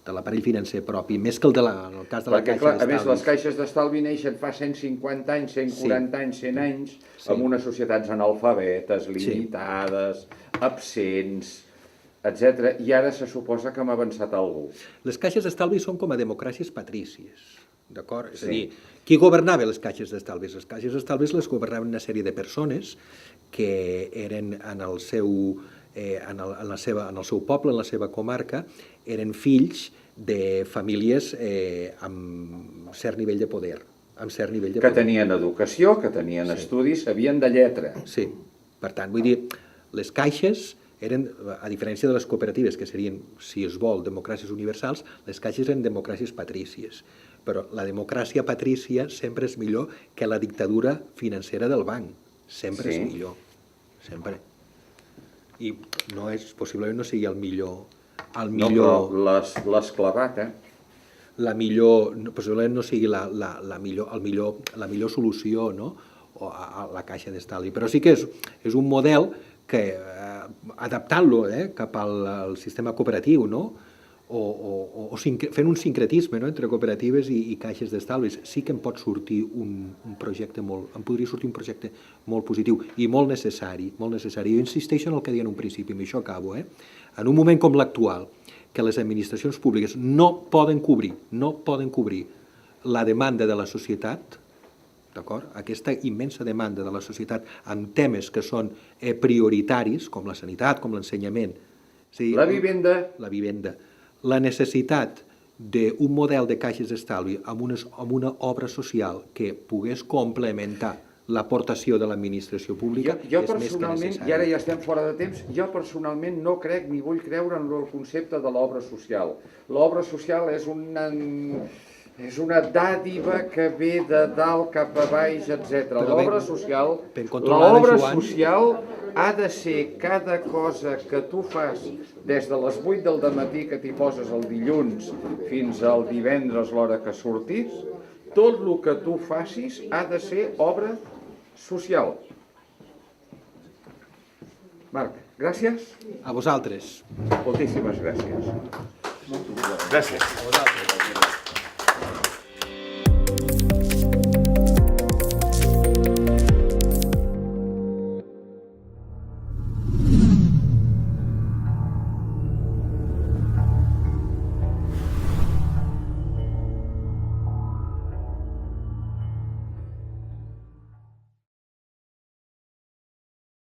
de l'aparell financer propi, més que en el cas de la caixa d'estalvis. A més, les caixes d'estalvi neixen fa 150 anys, 140 anys, 100 anys, amb unes societats analfabetes, limitades, absents, etc. I ara se suposa que hem avançat algú. Les caixes d'estalvi són com a democràcies patrícies, d'acord? És a dir, qui governava les caixes d'estalvis? Les caixes d'estalvis les governaven una sèrie de persones que eren en el seu poble, en la seva comarca, eren fills de famílies amb cert nivell de poder. Que tenien educació, que tenien estudis, sabien de lletra. Sí, per tant, vull dir, les caixes eren, a diferència de les cooperatives, que serien, si es vol, democràcies universals, les caixes eren democràcies patrícies. Però la democràcia patrícia sempre és millor que la dictadura financera del banc. Sempre és millor. Sempre. I possiblement no sigui el millor... No, però l'has clavat, possiblement no sigui la millor solució, no?, a la caixa d'estalvi. Però sí que és un model que, adaptant-lo cap al sistema cooperatiu, no?, o fent un sincretisme entre cooperatives i caixes d'estalvis, sí que em pot sortir un projecte molt positiu i molt necessari. Jo insisteixo en el que deia en un principi, amb això acabo. En un moment com l'actual, que les administracions públiques no poden cobrir la demanda de la societat, d'acord? Aquesta immensa demanda de la societat amb temes que són prioritaris, com la sanitat, com l'ensenyament. La vivenda. La necessitat d'un model de caixes d'estalvi amb una obra social que pogués complementar l'aportació de l'administració pública Jo és més que personalment, necessari. i ara ja estem fora de temps, jo personalment no crec ni vull creure en el concepte de l'obra social. L'obra social és una dàdiva que ve de dalt cap a baix, etc. L'obra social ha de ser cada cosa que tu fas des de les 8 del dematí que t'hi poses el dilluns fins al divendres l'hora que surtis, tot el que tu facis ha de ser obra social. Marc, gràcies. A vosaltres. Moltíssimes gràcies. Gràcies.